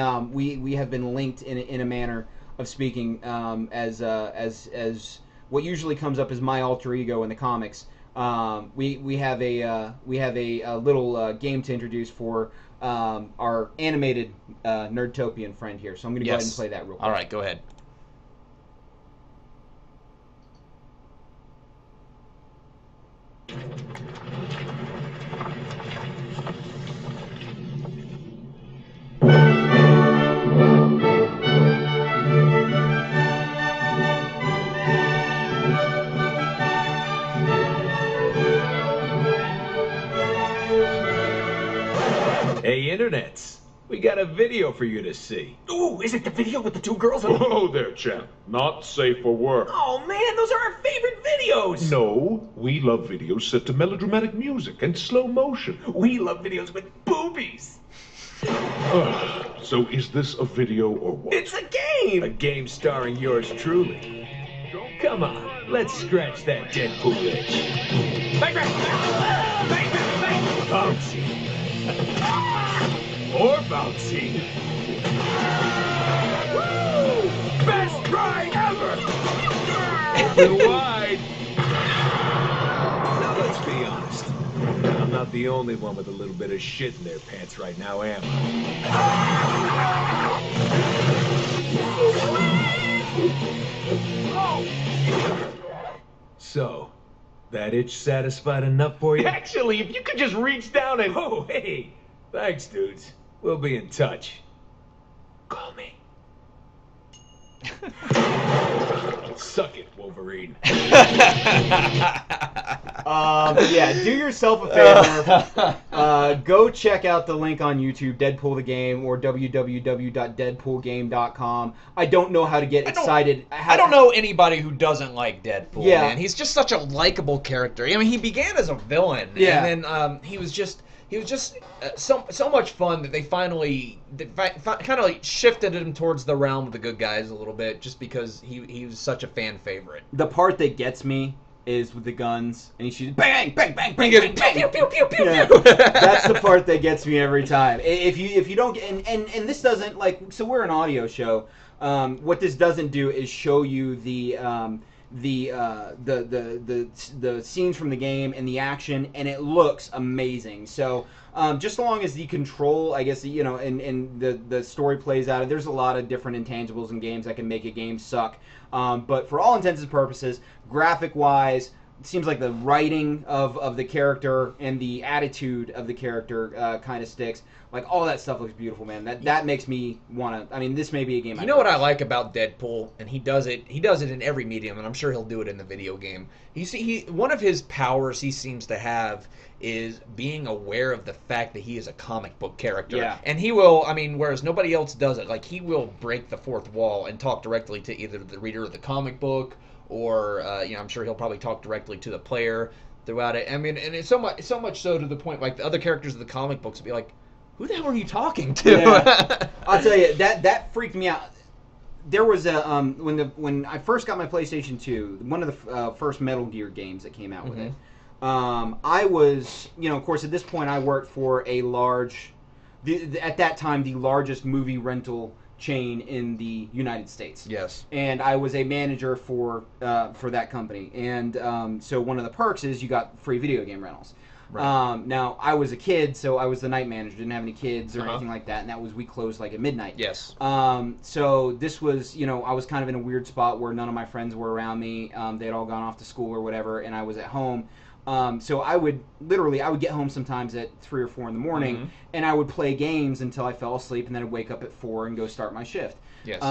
linked in a manner of speaking as what usually comes up is my alter ego in the comics. We have a little game to introduce for our animated Nerdtopian friend here. So I'm going to go ahead and play that real quick. All right, go ahead. Hey, internets, we got a video for you to see. Ooh, is it the video with the two girls? Whoa there, champ. Not safe for work. Oh man, those are our favorite videos! No, we love videos set to melodramatic music and slow motion. We love videos with boobies! So is this a video or what? It's a game! A game starring yours truly. Come on, let's scratch that Deadpool itch. Bang, bang, bang, bang, bang, bang. Bouncy. More bouncy. Woo! Best ride ever! Open wide. Now let's be honest. I'm not the only one with a little bit of shit in their pants right now, am I? So, that itch satisfied enough for you? Actually, if you could just reach down and... Oh, hey! Thanks, dudes. We'll be in touch. Call me. Suck it, Wolverine. Yeah, do yourself a favor. Go check out the link on YouTube, Deadpool the Game, or www.deadpoolgame.com. I don't know how to get excited. I don't know anybody who doesn't like Deadpool. Yeah. Man. He's just such a likable character. I mean, he began as a villain, yeah. and then he was just so much fun that they finally kind of like shifted him towards the realm of the good guys a little bit, just because he was such a fan favorite. The part that gets me is with the guns, and he shoots bang, bang, bang, bang, bang, bang, pew, pew, pew, pew, yeah. pew. That's the part that gets me every time. If you don't and this doesn't, like, so we're an audio show. What this doesn't do is show you the scenes from the game and the action, and it looks amazing. So just so long as the control, I guess, you know, and the story plays out, there's a lot of different intangibles in games that can make a game suck. But for all intents and purposes, graphic wise, it seems like the writing of the character and the attitude of the character kind of sticks. Like, all that stuff looks beautiful, man. That makes me want to... I mean, this may be a game... You know what I like about Deadpool, and he does it in every medium, and I'm sure he'll do it in the video game. One of his powers he seems to have is being aware of the fact that he is a comic book character. Yeah. And he will, I mean, whereas nobody else does it, like, he will break the fourth wall and talk directly to either the reader of the comic book, or, I'm sure he'll probably talk directly to the player throughout it. I mean, and it's so much so to the point, like, the other characters of the comic books will be like, who the hell are you talking to? Yeah. I'll tell you, that freaked me out. There was a when I first got my PlayStation 2, one of the first Metal Gear games that came out with it. I was, of course, at this point I worked for a large, at that time, the largest movie rental chain in the United States. Yes. And I was a manager for that company. And so one of the perks is you got free video game rentals. Right. Now, I was a kid, so I was the night manager. Didn't have any kids or anything like that, and we closed like at midnight. Yes. So this was, I was kind of in a weird spot where none of my friends were around me. They had all gone off to school or whatever, and I was at home. So I would get home sometimes at 3 or 4 in the morning, and I would play games until I fell asleep, and then I'd wake up at 4 and go start my shift. Yes.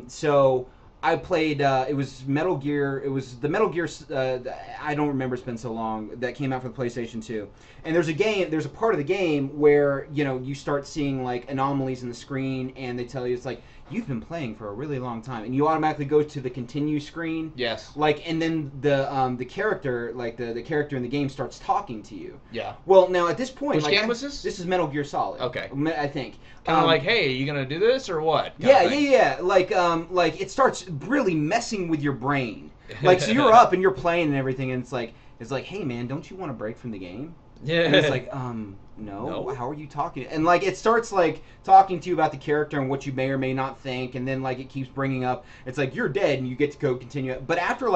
So I played, it was Metal Gear, I don't remember, it's been so long, that came out for the PlayStation 2. And there's a part of the game where, you start seeing, like, anomalies in the screen, and they tell you, it's like, you've been playing for a really long time, and you automatically go to the continue screen. Yes. Like, and then the character, like, the character in the game starts talking to you. Yeah. Well, now, at this point... Which game was this? This is Metal Gear Solid. Okay. I think. Kind of like, hey, are you going to do this, or what? Yeah. Like, it starts really messing with your brain. Like, so you're up and you're playing and everything, and it's like, hey, man, don't you want a break from the game? Yeah. And it's like, no, how are you talking? And like it starts like talking to you about the character and what you may or may not think, and then like it keeps bringing up, it's like you're dead and you get to go continue. But after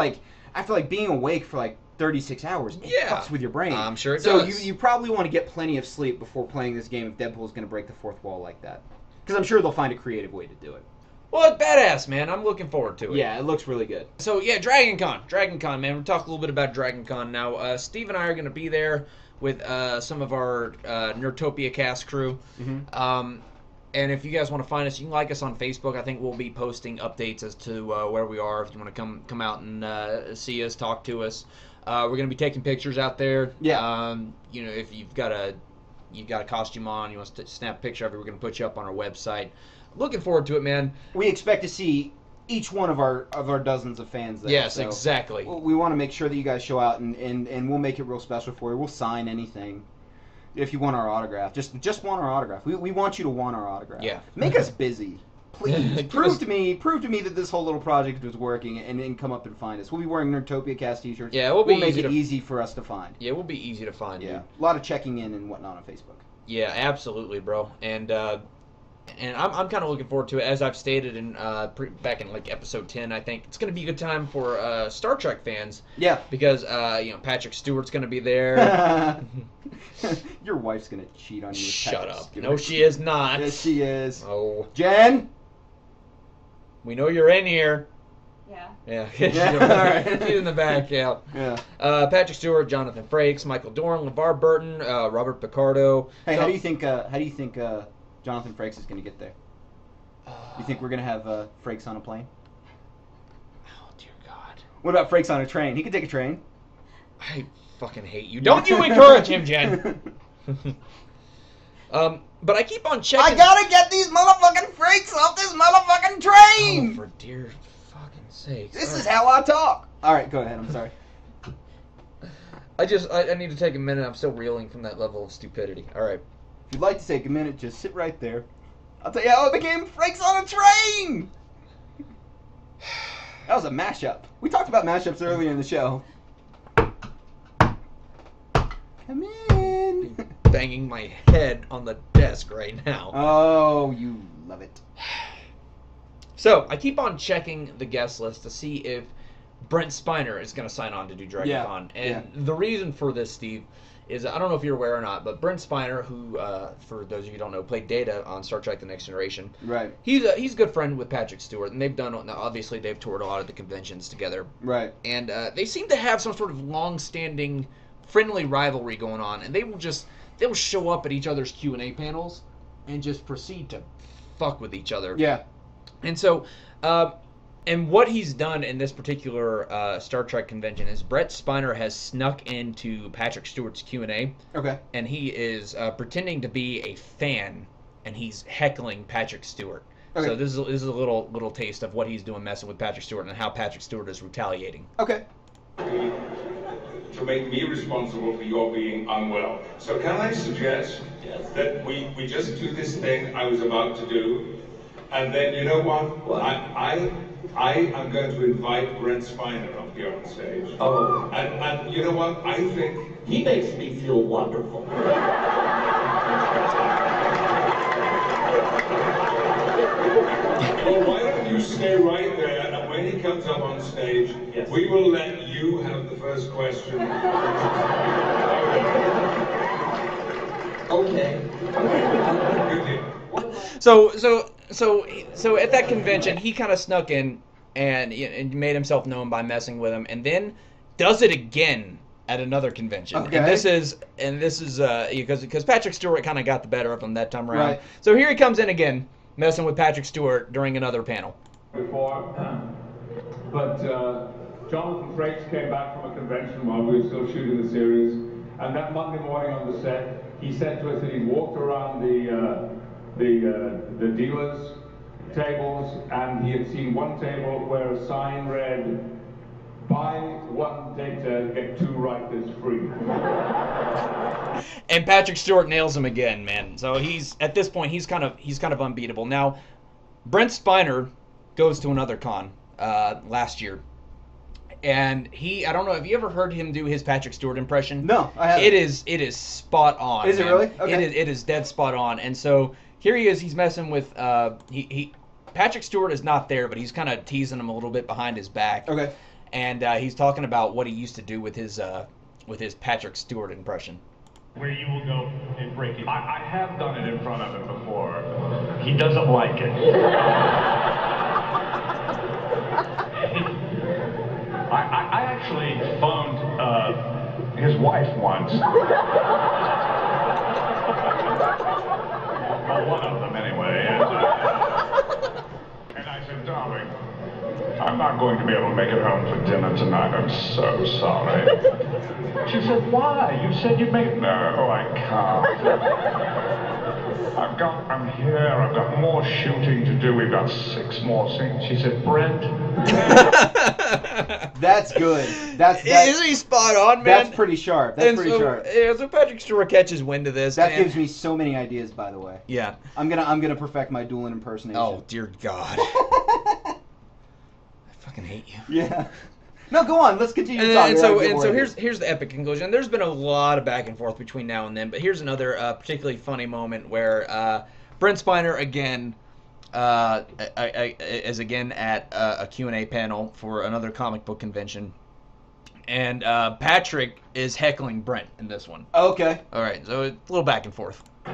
being awake for like 36 hours, it fucks with your brain. I'm sure it does. So you probably want to get plenty of sleep before playing this game if Deadpool's going to break the fourth wall like that. Because I'm sure they'll find a creative way to do it. Well, it's badass, man. I'm looking forward to it. Yeah, it looks really good. So, yeah, DragonCon, man. We'll talk a little bit about DragonCon now. Steve and I are going to be there with some of our NerdtopiaCast crew. Mm-hmm. And if you guys want to find us, you can like us on Facebook. I think we'll be posting updates as to where we are. If you want to come out and see us, talk to us. We're going to be taking pictures out there. Yeah. If you've got a costume on, you want to snap a picture of it, we're going to put you up on our website. Looking forward to it, man. We expect to see each one of our dozens of fans there. Yes, so exactly. We want to make sure that you guys show out, and we'll make it real special for you. We'll sign anything if you want our autograph. Just want our autograph. We want you to want our autograph. Yeah. Make us busy. Please prove to me that this whole little project was working, and come up and find us. We'll be wearing NerdtopiaCast t-shirts. Yeah, we'll make it easy for us to find. Yeah, we'll be easy to find. Yeah, a lot of checking in and whatnot on Facebook. Yeah, absolutely, bro. And I'm kind of looking forward to it. As I've stated back in like episode 10, I think it's going to be a good time for Star Trek fans. Yeah. Because Patrick Stewart's going to be there. Your wife's going to cheat on you. Shut up. Stewart. No, she is not. Yes, she is. Oh, Jen. We know you're in here. Yeah. Yeah. All right. She's in the back. Yeah. Yeah. Patrick Stewart, Jonathan Frakes, Michael Dorn, LeVar Burton, Robert Picardo. Hey, how do you think Jonathan Frakes is going to get there? You think we're going to have Frakes on a plane? Oh, dear God. What about Frakes on a train? He could take a train. I fucking hate you. Don't you encourage him, Jen. But I keep on checking. I gotta get these motherfucking Frakes off this motherfucking train! Oh, for dear fucking sakes. This is how I talk. All right, go ahead. I'm sorry. I need to take a minute. I'm still reeling from that level of stupidity. All right. If you'd like to take a minute, just sit right there. I'll tell you how it became Frakes on a train! That was a mashup. We talked about mashups earlier in the show. Come in. Banging my head on the desk right now. Oh, you love it. So, I keep on checking the guest list to see if Brent Spiner is going to sign on to do DragonCon. And the reason for this, Steve, is I don't know if you're aware or not, but Brent Spiner, who, for those of you who don't know, played Data on Star Trek The Next Generation. Right. He's a good friend with Patrick Stewart, and they've obviously they've toured a lot of the conventions together. Right. And they seem to have some sort of long-standing friendly rivalry going on, and they'll show up at each other's Q&A panels and just proceed to fuck with each other. Yeah. And so, and what he's done in this particular Star Trek convention is Brent Spiner has snuck into Patrick Stewart's Q&A. Okay. And he is pretending to be a fan, and he's heckling Patrick Stewart. Okay. So this is a little taste of what he's doing messing with Patrick Stewart and how Patrick Stewart is retaliating. Okay. To make me responsible for your being unwell. So can I suggest that we just do this thing I was about to do, and then you know what? I am going to invite Brent Spiner up here on stage. Oh. And you know what? I think he makes me feel wonderful. Well, why don't you stay right there, and when he comes up on stage, we will let you have the first question. Okay. So at that convention, he kind of snuck in and made himself known by messing with him, and then does it again at another convention. Okay. And this is because Patrick Stewart kind of got the better of him that time around. Right. So here he comes in again, messing with Patrick Stewart during another panel. Before, but Jonathan Frakes came back from a convention while we were still shooting the series, and that Monday morning on the set, he said to us that he'd walked around the dealers' tables, and he had seen one table where a sign read, "Buy one data, get two writers free." And Patrick Stewart nails him again, man. So at this point he's kind of unbeatable. Now, Brent Spiner goes to another con last year, And I don't know, have you ever heard him do his Patrick Stewart impression? No, I haven't. It is spot on. Is it man. really? Okay. It is dead spot on. And so here he is, he's messing with Patrick Stewart is not there, but he's kind of teasing him a little bit behind his back. Okay. And he's talking about what he used to do with his Patrick Stewart impression. Where you will go and break it. I have done it in front of him before. He doesn't like it. I actually phoned his wife once. Well, one of them anyway. And I said, darling, I'm not going to be able to make it home for dinner tonight. I'm so sorry. She said, why? You said you'd make it. No, I can't. I'm here. I've got more shooting to do. We've got 6 more scenes. She said, Brent. That's good. Isn't he spot on, man? That's pretty sharp. Sharp. Yeah, so Patrick Stewart catches wind of this. That gives me so many ideas, by the way. Yeah. I'm gonna perfect my Doolin impersonation. Oh dear God. I fucking hate you. Yeah. No, go on. Let's continue talking. And so here's the epic conclusion. There's been a lot of back and forth between now and then, but here's another particularly funny moment where Brent Spiner again is again at a Q&A panel for another comic book convention, and Patrick is heckling Brent in this one. Okay. All right, so a little back and forth. Mr.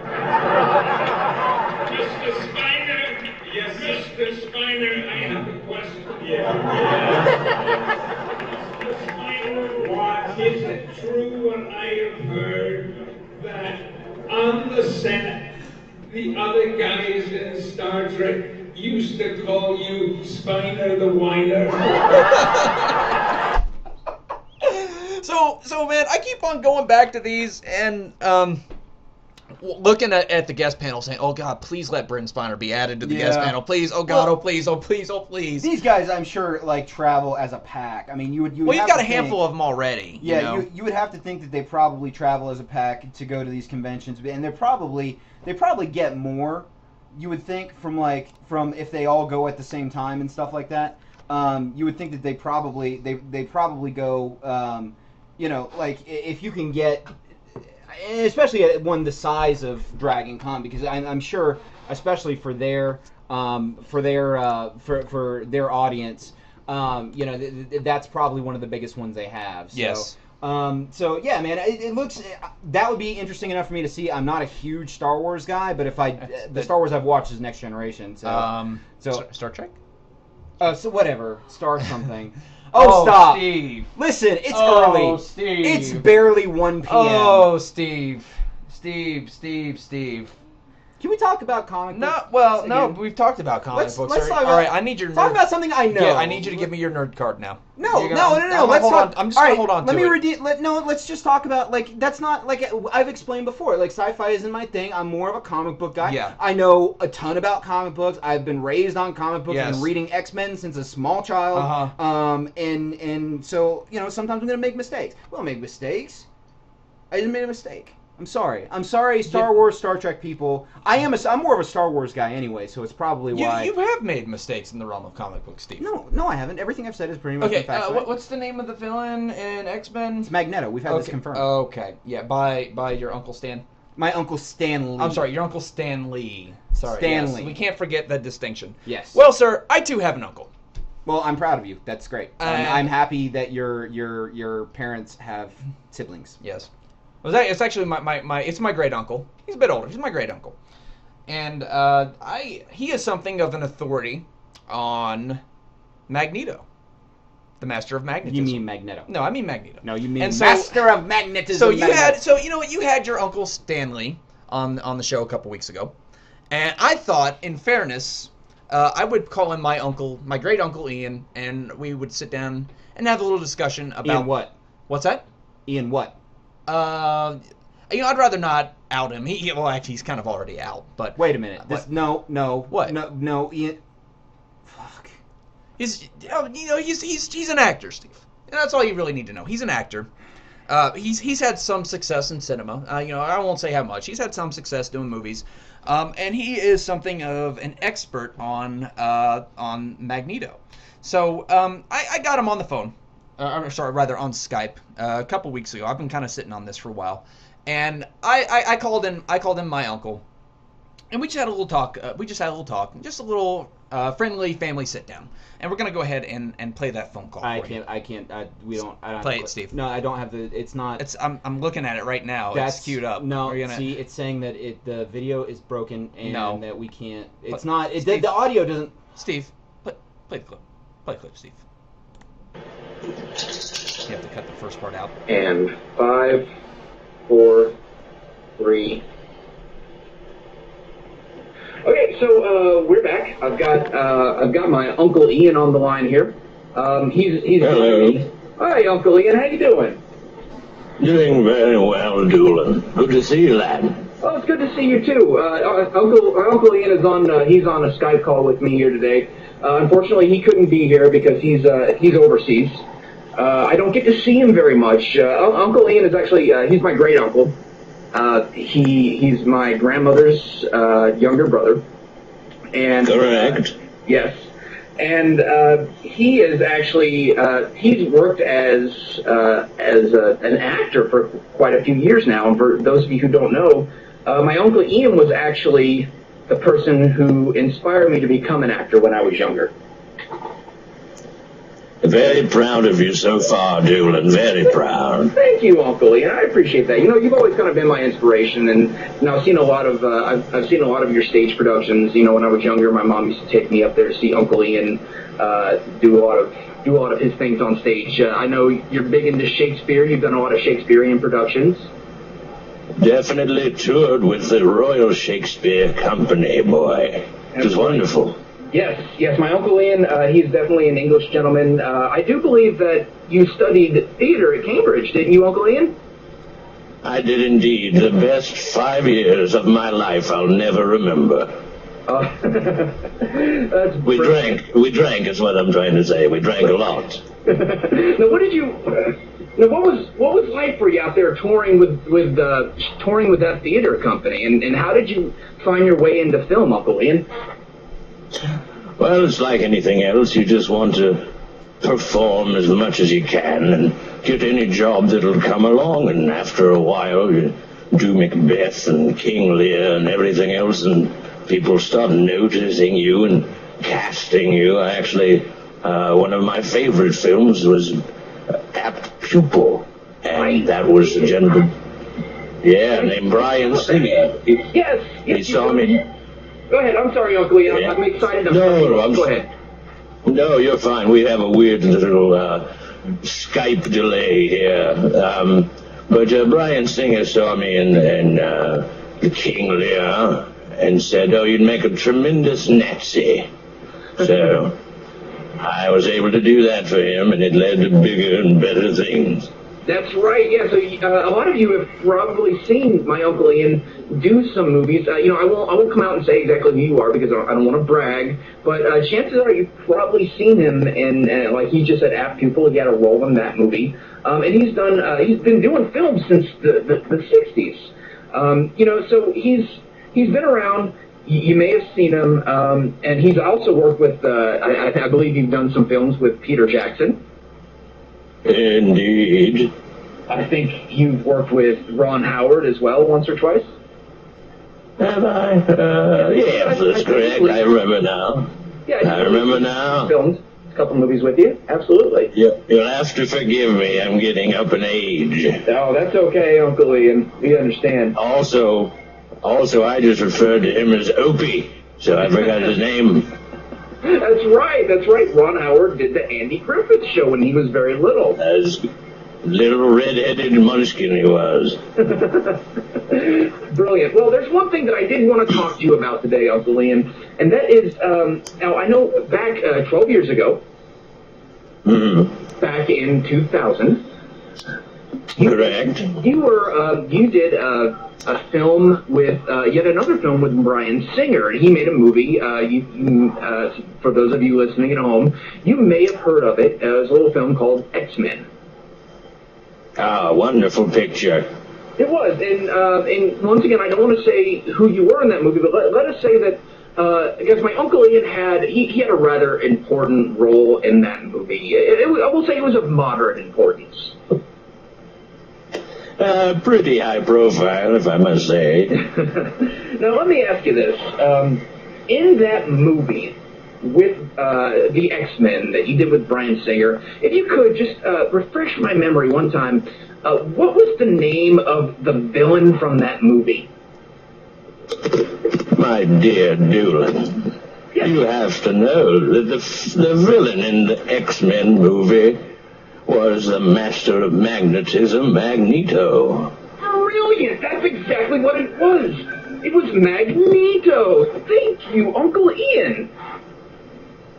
Spiner, yes, Mr. Spiner, I have a question. Mr. Spiner, what is it true what I have heard that on the set, the other guys in Star Trek used to call you Spiner the Whiner? So man, I keep on going back to these and looking at the guest panel saying, oh God, please let Brent Spiner be added to the guest panel. Please, oh God, oh please, oh please, oh please. These guys, I'm sure, like, travel as a pack. I mean, you would well, you've got a handful of them already. Yeah, you know? you would have to think that they probably travel as a pack to go to these conventions. And they probably get more, you would think, from if they all go at the same time and stuff like that. You would think that they probably go, like, if you can get, especially at one the size of Dragon Con, because I'm sure, especially for their audience, that's probably one of the biggest ones they have. So, yes. So yeah, man, it looks, that would be interesting enough for me to see. I'm not a huge Star Wars guy, but the Star Wars I've watched is Next Generation. So Star Trek. So whatever, Star something. Oh, stop. Steve. Listen, it's early. Steve. It's barely 1 p.m. Oh, Steve. Can we talk about comic books? No, we've talked about comic books. Let's talk about, all right, I need your talk about something I know. Yeah, I need you to give me your nerd card now. No. Let's talk. I'm just gonna hold on to it. Let's just talk about, like, that's not, like, I've explained before. Like, sci-fi isn't my thing. I'm more of a comic book guy. Yeah. I know a ton about comic books. I've been raised on comic books. Yes. I've been reading X-Men since a small child. And so, sometimes I'm gonna make mistakes. Well, make mistakes. I just made a mistake. I'm sorry, Star Wars, Star Trek people. I'm more of a Star Wars guy anyway, so it's probably why. You have made mistakes in the realm of comic books, Steve. No, I haven't. Everything I've said is pretty much factual. What's the name of the villain in X-Men? It's Magneto. We've had this confirmed. Okay, yeah, by your Uncle Stan. My Uncle Stan Lee. I'm sorry, your Uncle Stan Lee. Sorry, Stan Lee. We can't forget that distinction. Yes. Well, sir, I too have an uncle. Well, I'm proud of you. That's great. I'm happy that your parents have siblings. Yes. It's actually my great uncle. He's a bit older. He's my great uncle, and he is something of an authority on Magneto, the Master of Magnetism. You mean Magneto? No, I mean Magneto. No, you mean Master of Magnetism. So you had your Uncle Stanley on the show a couple weeks ago, and I thought, in fairness, I would call in my great uncle Ian, and we would sit down and have a little discussion about Ian what? What's that? Ian what? I'd rather not out him. Actually, he's kind of already out. But wait a minute. No. What? No, Ian. Fuck. He's an actor, Steve. And that's all you really need to know. He's an actor. He's had some success in cinema. I won't say how much. He's had some success doing movies. And he is something of an expert on Magneto. So I got him on the phone. on Skype a couple weeks ago. I've been kind of sitting on this for a while, and I called in my uncle, and we just had a little talk. Just a little friendly family sit down, and we're gonna go ahead and play that phone call. I don't Play it, Steve. No, I don't have the. It's not. I'm looking at it right now. It's queued up. No, see, it's saying that the video is broken and that we can't. It's not. The audio doesn't. Steve, play the clip. Play the clip, Steve. You have to cut the first part out. And 5, 4, 3. Okay, so we're back. I've got my Uncle Ian on the line here. He's hello. Hi, Uncle Ian. How you doing? Doing very well, Doolin. Good to see you, lad. Oh, it's good to see you too. Uncle Ian is on. He's on a Skype call with me here today. Unfortunately, he couldn't be here because he's overseas. I don't get to see him very much. Uncle Ian is actually he's my great uncle. He's my grandmother's younger brother. And correct. Yes. And he is actually he's worked as an actor for quite a few years now. And for those of you who don't know, my Uncle Ian was actually the person who inspired me to become an actor when I was younger. Very proud of you so far, Doolin. Very proud. Thank you, Uncle Ian. I appreciate that. You know, you've always kind of been my inspiration, and I've seen a lot of I've seen a lot of your stage productions. You know, when I was younger, my mom used to take me up there to see Uncle Ian do a lot of his things on stage. I know you're big into Shakespeare. You've done a lot of Shakespearean productions. Definitely toured with the Royal Shakespeare Company, boy. It was wonderful. Yes, my Uncle Ian, he's definitely an English gentleman. I do believe that you studied theater at Cambridge, didn't you, Uncle Ian? I did indeed. The best 5 years of my life I'll never remember. That's we drank is what I'm trying to say. We drank a lot. Now, what was life for you out there touring with that theater company, and how did you find your way into film, Uncle Ian? Well, it's like anything else. You just want to perform as much as you can and get any job that'll come along. And after a while, you do Macbeth and King Lear and everything else, and people start noticing you and casting you. I actually, one of my favorite films was Apt Pupil, and that was a gentleman, named Brian Singer. He saw me. Go ahead. I'm sorry, Uncle Ian. I'm excited. Go ahead. No, you're fine. We have a weird little Skype delay here. But Brian Singer saw me in the King Lear and said, "Oh, you'd make a tremendous Nazi." So I was able to do that for him, and it led to bigger and better things. That's right. Yeah. So a lot of you have probably seen my Uncle Ian do some movies. I won't come out and say exactly who you are because I don't want to brag. But chances are you've probably seen him in like he just said, Apt Pupil. He had a role in that movie. And he's been doing films since the 60s. So he's been around. You may have seen him, and he's also worked with. I believe you've done some films with Peter Jackson. Indeed. I think you've worked with Ron Howard as well once or twice. Have I? Yes, that's correct. I remember now. Yeah, I remember now. Filmed a couple movies with you. Absolutely. You'll have to forgive me. I'm getting up in age. Oh, that's okay, Uncle Ian. We understand. Also, I just referred to him as Opie, so I forgot his name. That's right. Ron Howard did the Andy Griffith Show when he was very little. As little red-headed munchkin he was. Brilliant. Well, there's one thing that I did want to talk to you about today, Uncle Ian, and that is, now I know back 12 years ago, back in 2000, correct. You did a film with yet another film with Brian Singer, and he made a movie. For those of you listening at home, you may have heard of it. It was a little film called X-Men. Ah, wonderful picture. It was, and once again, I don't want to say who you were in that movie, but let us say that I guess my Uncle Ian had a rather important role in that movie. I will say it was of moderate importance. Pretty high profile, if I must say. Now, let me ask you this. In that movie with the X-Men that you did with Bryan Singer, if you could just refresh my memory one time, what was the name of the villain from that movie? My dear Doolin, you have to know that the villain in the X-Men movie was the master of magnetism, Magneto. Brilliant! That's exactly what it was. It was Magneto. Thank you, Uncle Ian.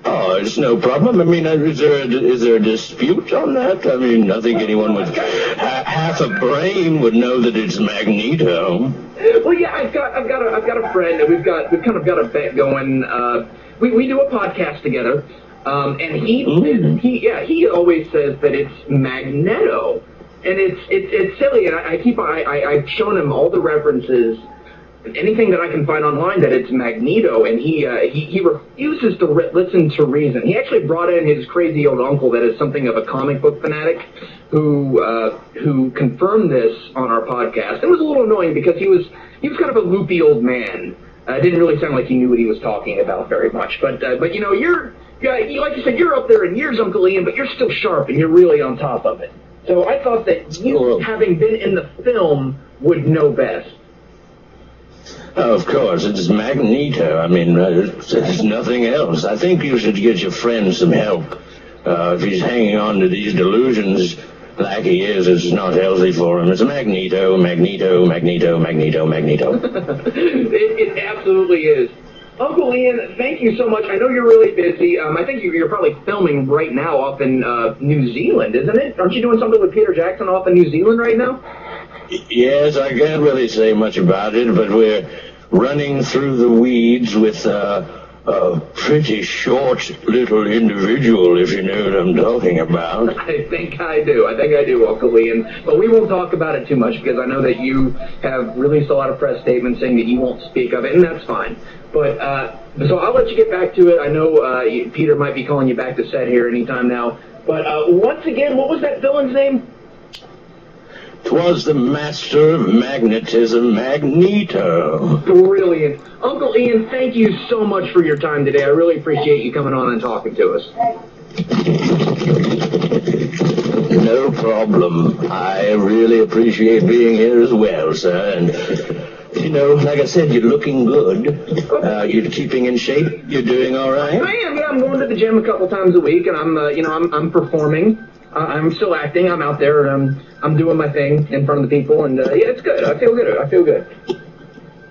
Oh, it's no problem. I mean, is there a dispute on that? I mean, I think anyone with half a brain would know that it's Magneto. Well, yeah, I've got a friend, and we've kind of got a bet going. We do a podcast together, and he always says that it's Magneto, and it's silly, and I've shown him all the references, anything that I can find online that it's Magneto, and he refuses to listen to reason. He actually brought in his crazy old uncle that is something of a comic book fanatic, who confirmed this on our podcast. It was a little annoying because he was kind of a loopy old man. It didn't really sound like he knew what he was talking about very much. But you know, like you said, you're up there in years, Uncle Ian, but you're still sharp and you're really on top of it. So I thought that you, having been in the film, would know best. Oh, of course, it's Magneto. I mean, there's nothing else. I think you should get your friend some help. If he's hanging on to these delusions like he is, it's not healthy for him. It's Magneto, Magneto, Magneto, Magneto, Magneto. It absolutely is. Uncle Ian, thank you so much. I know you're really busy. I think you're probably filming right now off in New Zealand, isn't it? Aren't you doing something with Peter Jackson off in New Zealand right now? Yes, I can't really say much about it, but we're running through the weeds with a pretty short little individual, if you know what I'm talking about. I think I do, Uncle Ian. But we won't talk about it too much because I know that you have released a lot of press statements saying that you won't speak of it, and that's fine. But so I'll let you get back to it. I know Peter might be calling you back to set here anytime now. But once again, what was that villain's name? 'Twas the master of magnetism, Magneto. Brilliant. Uncle Ian, thank you so much for your time today. I really appreciate you coming on and talking to us. No problem. I really appreciate being here as well, sir. And, you know, like I said, you're looking good. You're keeping in shape. You're doing all right? I am. Yeah, I'm going to the gym a couple times a week, and I'm performing. I'm still acting. I'm out there, and I'm doing my thing in front of the people, and yeah, it's good. I feel good.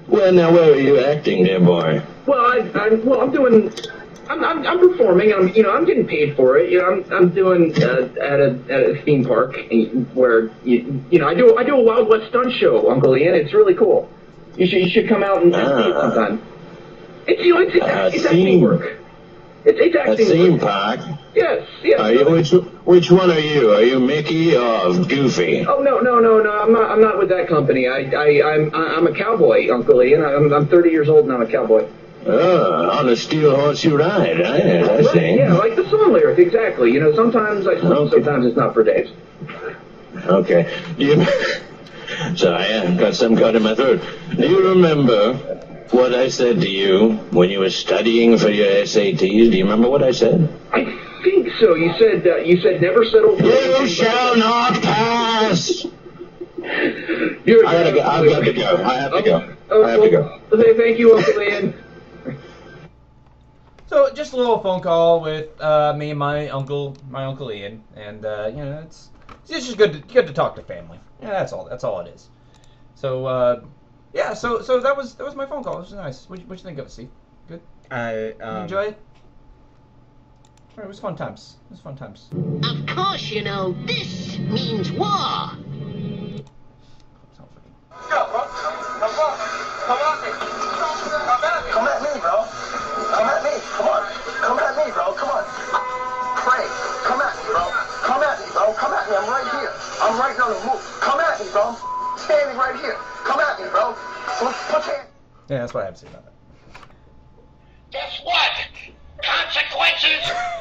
Well, now, where are you acting, dear boy? Well, I'm performing. I'm getting paid for it. I'm doing at a theme park where I do a Wild West stunt show, Uncle Ian. It's really cool. You should come out and see it sometime. It's acting work. It's acting. A theme park? Yes. Which one are you? Are you Mickey or Goofy? Oh no! I'm not with that company. I'm a cowboy, Uncle Ian. I'm 30 years old and I'm a cowboy. Oh, on a steel horse you ride. I see. Yeah, like the song lyric, exactly. Sometimes I sleep, sometimes it's not for days. Okay. Sorry, I've got some cut in my throat. Do you remember what I said to you when you were studying for your SATs? Do you remember what I said? I think so. You said never settle for You shall not pass! I've got to go. I have to go. Thank you, Uncle Ian. So, just a little phone call with me and my uncle Ian, and it's just good to talk to family. Yeah, that's all it is. So, yeah, so that was my phone call. It was nice. What'd you think of it, Steve? Good? You enjoy it? It was fun times. Of course, this means war. Come at me, bro. Come at me. Come on. Come at me, bro. Come on. Pray. Come at me, bro. Come at me, bro. Come at me. I'm right here. I'm right on the move. Come at me, bro. Standing right here. Come at me, bro. Put your hand. Yeah, that's what I have to say about that.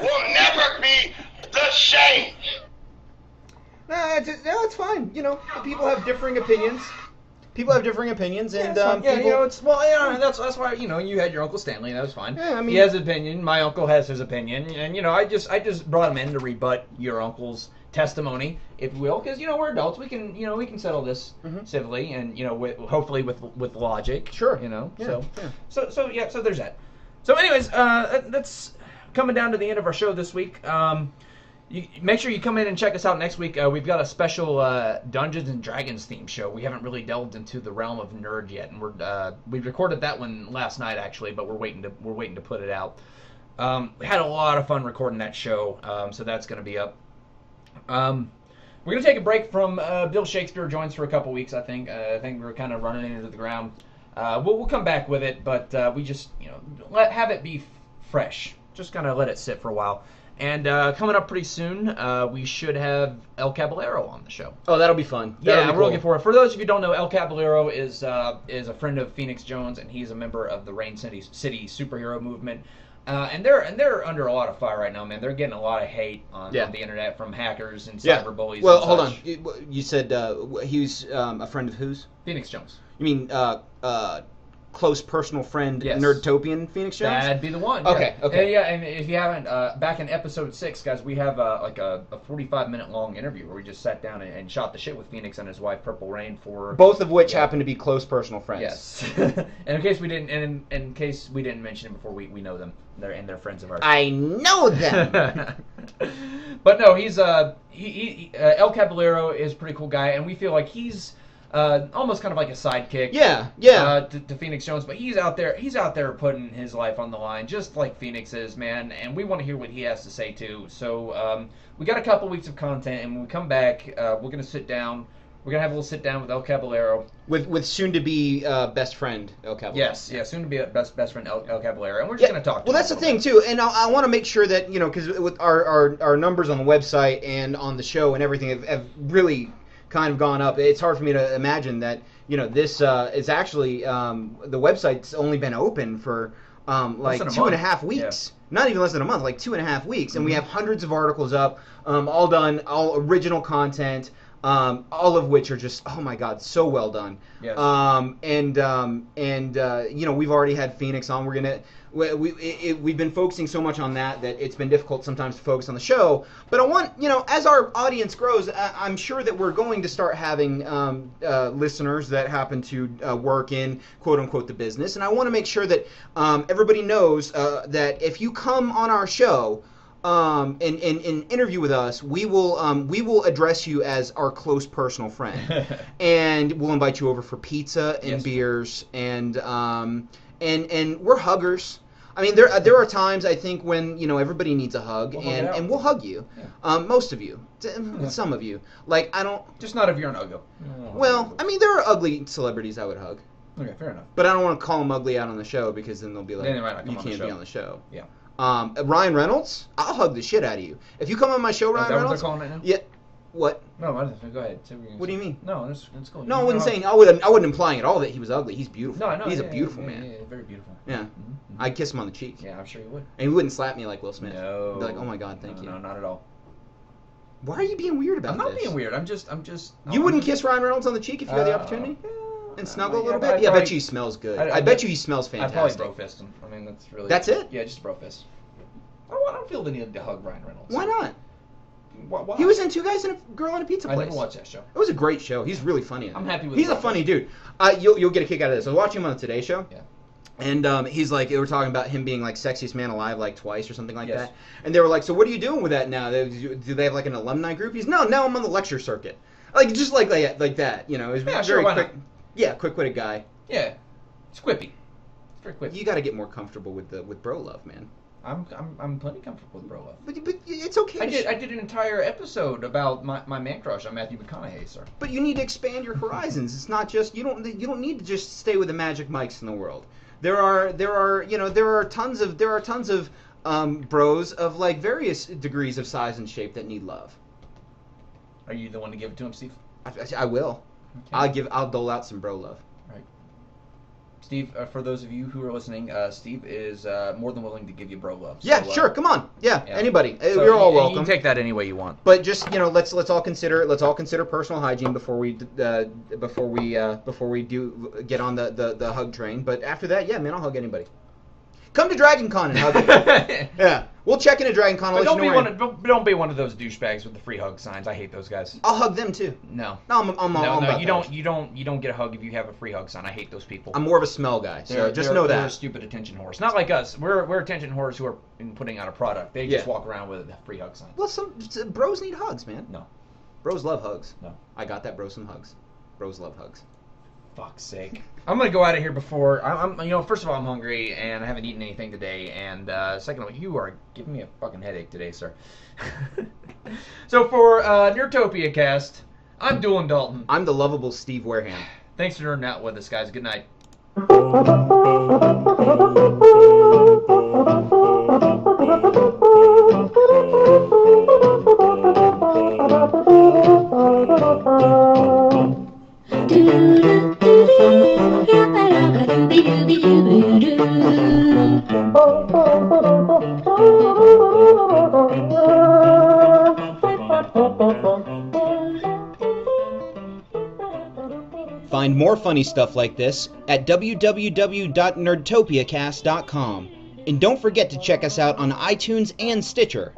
will never be the same. No, it's fine. You know, people have differing opinions. People have differing opinions, and it's that's why you had your Uncle Stanley, and that was fine. Yeah, I mean, he has an opinion. My uncle has his opinion, and I just brought him in to rebut your uncle's testimony, if you will, because we're adults. We can settle this civilly, and hopefully with logic. Sure. So there's that. So anyways, that's coming down to the end of our show this week. Make sure you come in and check us out next week. We've got a special Dungeons and Dragons theme show. We haven't really delved into the realm of nerd yet, and we recorded that one last night actually, but we're waiting to put it out. We had a lot of fun recording that show, so that's going to be up. We're going to take a break from Bill Shakespeare joins for a couple weeks. I think we're kind of running into the ground. We'll come back with it, but we just have it be fresh. Just kind of let it sit for a while. And coming up pretty soon, we should have El Caballero on the show. Oh, that'll be fun. We're looking forward. For those of you who don't know, El Caballero is a friend of Phoenix Jones, and he's a member of the Rain City superhero movement. And they're under a lot of fire right now, man. They're getting a lot of hate on the internet from hackers and cyber bullies. Well, and hold on. You said he's a friend of whose? Phoenix Jones. You mean close personal friend, Nerdtopian Phoenix Jones? That'd be the one. Okay, yeah. okay. And if you haven't, back in episode 6, guys, we have a 45-minute long interview where we just sat down and shot the shit with Phoenix and his wife Purple Rain for both of which happen to be close personal friends. Yes. And in case we didn't mention it before, we know them. They're friends of ours. I know them. But no, he's El Caballero is a pretty cool guy, and we feel like he's almost kind of like a sidekick. To Phoenix Jones, but he's out there putting his life on the line, just like Phoenix is, man. And we want to hear what he has to say too. So we got a couple weeks of content, and when we come back, we're gonna sit down. We're gonna have a little sit down with El Caballero, with soon to be best friend El Caballero. Yes, soon to be best friend El Caballero, and we're just gonna talk. Well, that's the thing too, and I want to make sure that because with our numbers on the website and on the show and everything have really kind of gone up. It's hard for me to imagine that this is actually the website's only been open for like 2.5 weeks. Yeah. Not even less than a month, like 2.5 weeks, and we have hundreds of articles up, all done, all original content. All of which are just, oh my God, so well done. Yes. We've already had Phoenix on. We've been focusing so much on that it's been difficult sometimes to focus on the show. But I want, as our audience grows, I'm sure that we're going to start having listeners that happen to work in quote unquote the business, and I want to make sure that everybody knows that if you come on our show. And interview with us, we will address you as our close personal friend, and we'll invite you over for pizza and beers, and we're huggers. I mean, there are times I think when everybody needs a hug, and we'll hug you. Yeah. Most of you, some of you, like I don't. Just not if you're an uggo. Well, I mean, there are ugly celebrities I would hug. Okay, fair enough. But I don't want to call them ugly out on the show because then they'll be like, you can't be on the show. Yeah. Ryan Reynolds, I'll hug the shit out of you. If you come on my show, Ryan Reynolds. Is that what they're calling it now? Yeah. What? No, go ahead. What do you mean? No, it's cool. No, I wasn't saying. I wasn't implying at all that he was ugly. He's beautiful. No, I know. He's a beautiful man. Yeah, very beautiful. Yeah. Mm-hmm. I'd kiss him on the cheek. Yeah, I'm sure you would. And he wouldn't slap me like Will Smith. No. He'd be like, oh my God, thank you. No, not at all. Why are you being weird about this? I'm not being weird. I'm just. You wouldn't kiss Ryan Reynolds on the cheek if you had the opportunity? And snuggle a little bit? I bet you he smells good. I bet you he smells fantastic. I'd probably bro fist him. I mean, that's really... That's it? Yeah, just a bro fist. I don't feel the need to hug Ryan Reynolds. Why not? Why? He was in Two Guys and a Girl in a Pizza Place. I never watched that show. It was a great show. He's really funny. I'm happy with He's a funny dude. You'll get a kick out of this. I was watching him on the Today Show. Yeah. And he's like, they were talking about him being like sexiest man alive like twice or something like that. And they were like, so what are you doing with that now? Do they have like an alumni group? He's now I'm on the lecture circuit. Like just like that. He's very quick. Yeah, quick-witted guy. Yeah, it's quippy. It's very quippy. You got to get more comfortable with bro love, man. I'm plenty comfortable with bro love. But it's okay. I did an entire episode about my man crush on Matthew McConaughey, sir. But you need to expand your horizons. It's not just you don't need to just stay with the magic mics in the world. There are tons of bros of like various degrees of size and shape that need love. Are you the one to give it to him, Steve? I will. Okay. I'll dole out some bro love. Right. Steve, for those of you who are listening, Steve is more than willing to give you bro love. Yeah, So, sure. Come on. Yeah, anybody. So You're all you welcome. can take that any way you want. But just let's all consider personal hygiene before we do get on the hug train. But after that, yeah, man, I'll hug anybody. Come to Dragon Con and hug me. Yeah, we'll check into Dragon Con. But don't be one of those douchebags with the free hug signs. I hate those guys. I'll hug them too. No. No, I'm you don't get a hug if you have a free hug sign. I hate those people. I'm more of a smell guy, so just know they're that. a stupid attention horse. Not like us. We're attention whores who are putting out a product. They just walk around with a free hug sign. Well, some bros need hugs, man. No. Bros love hugs. No. I got that, bro. Some hugs. Bros love hugs. Fuck's sake. I'm gonna go out of here before first of all, I'm hungry and I haven't eaten anything today, and second of all, you are giving me a fucking headache today, sir. So for NerdtopiaCast, I'm Doolin Dalton. I'm the lovable Steve Wareham. Thanks for nerding out with us, guys. Good night. Find more funny stuff like this at www.nerdtopiacast.com. And don't forget to check us out on iTunes and Stitcher.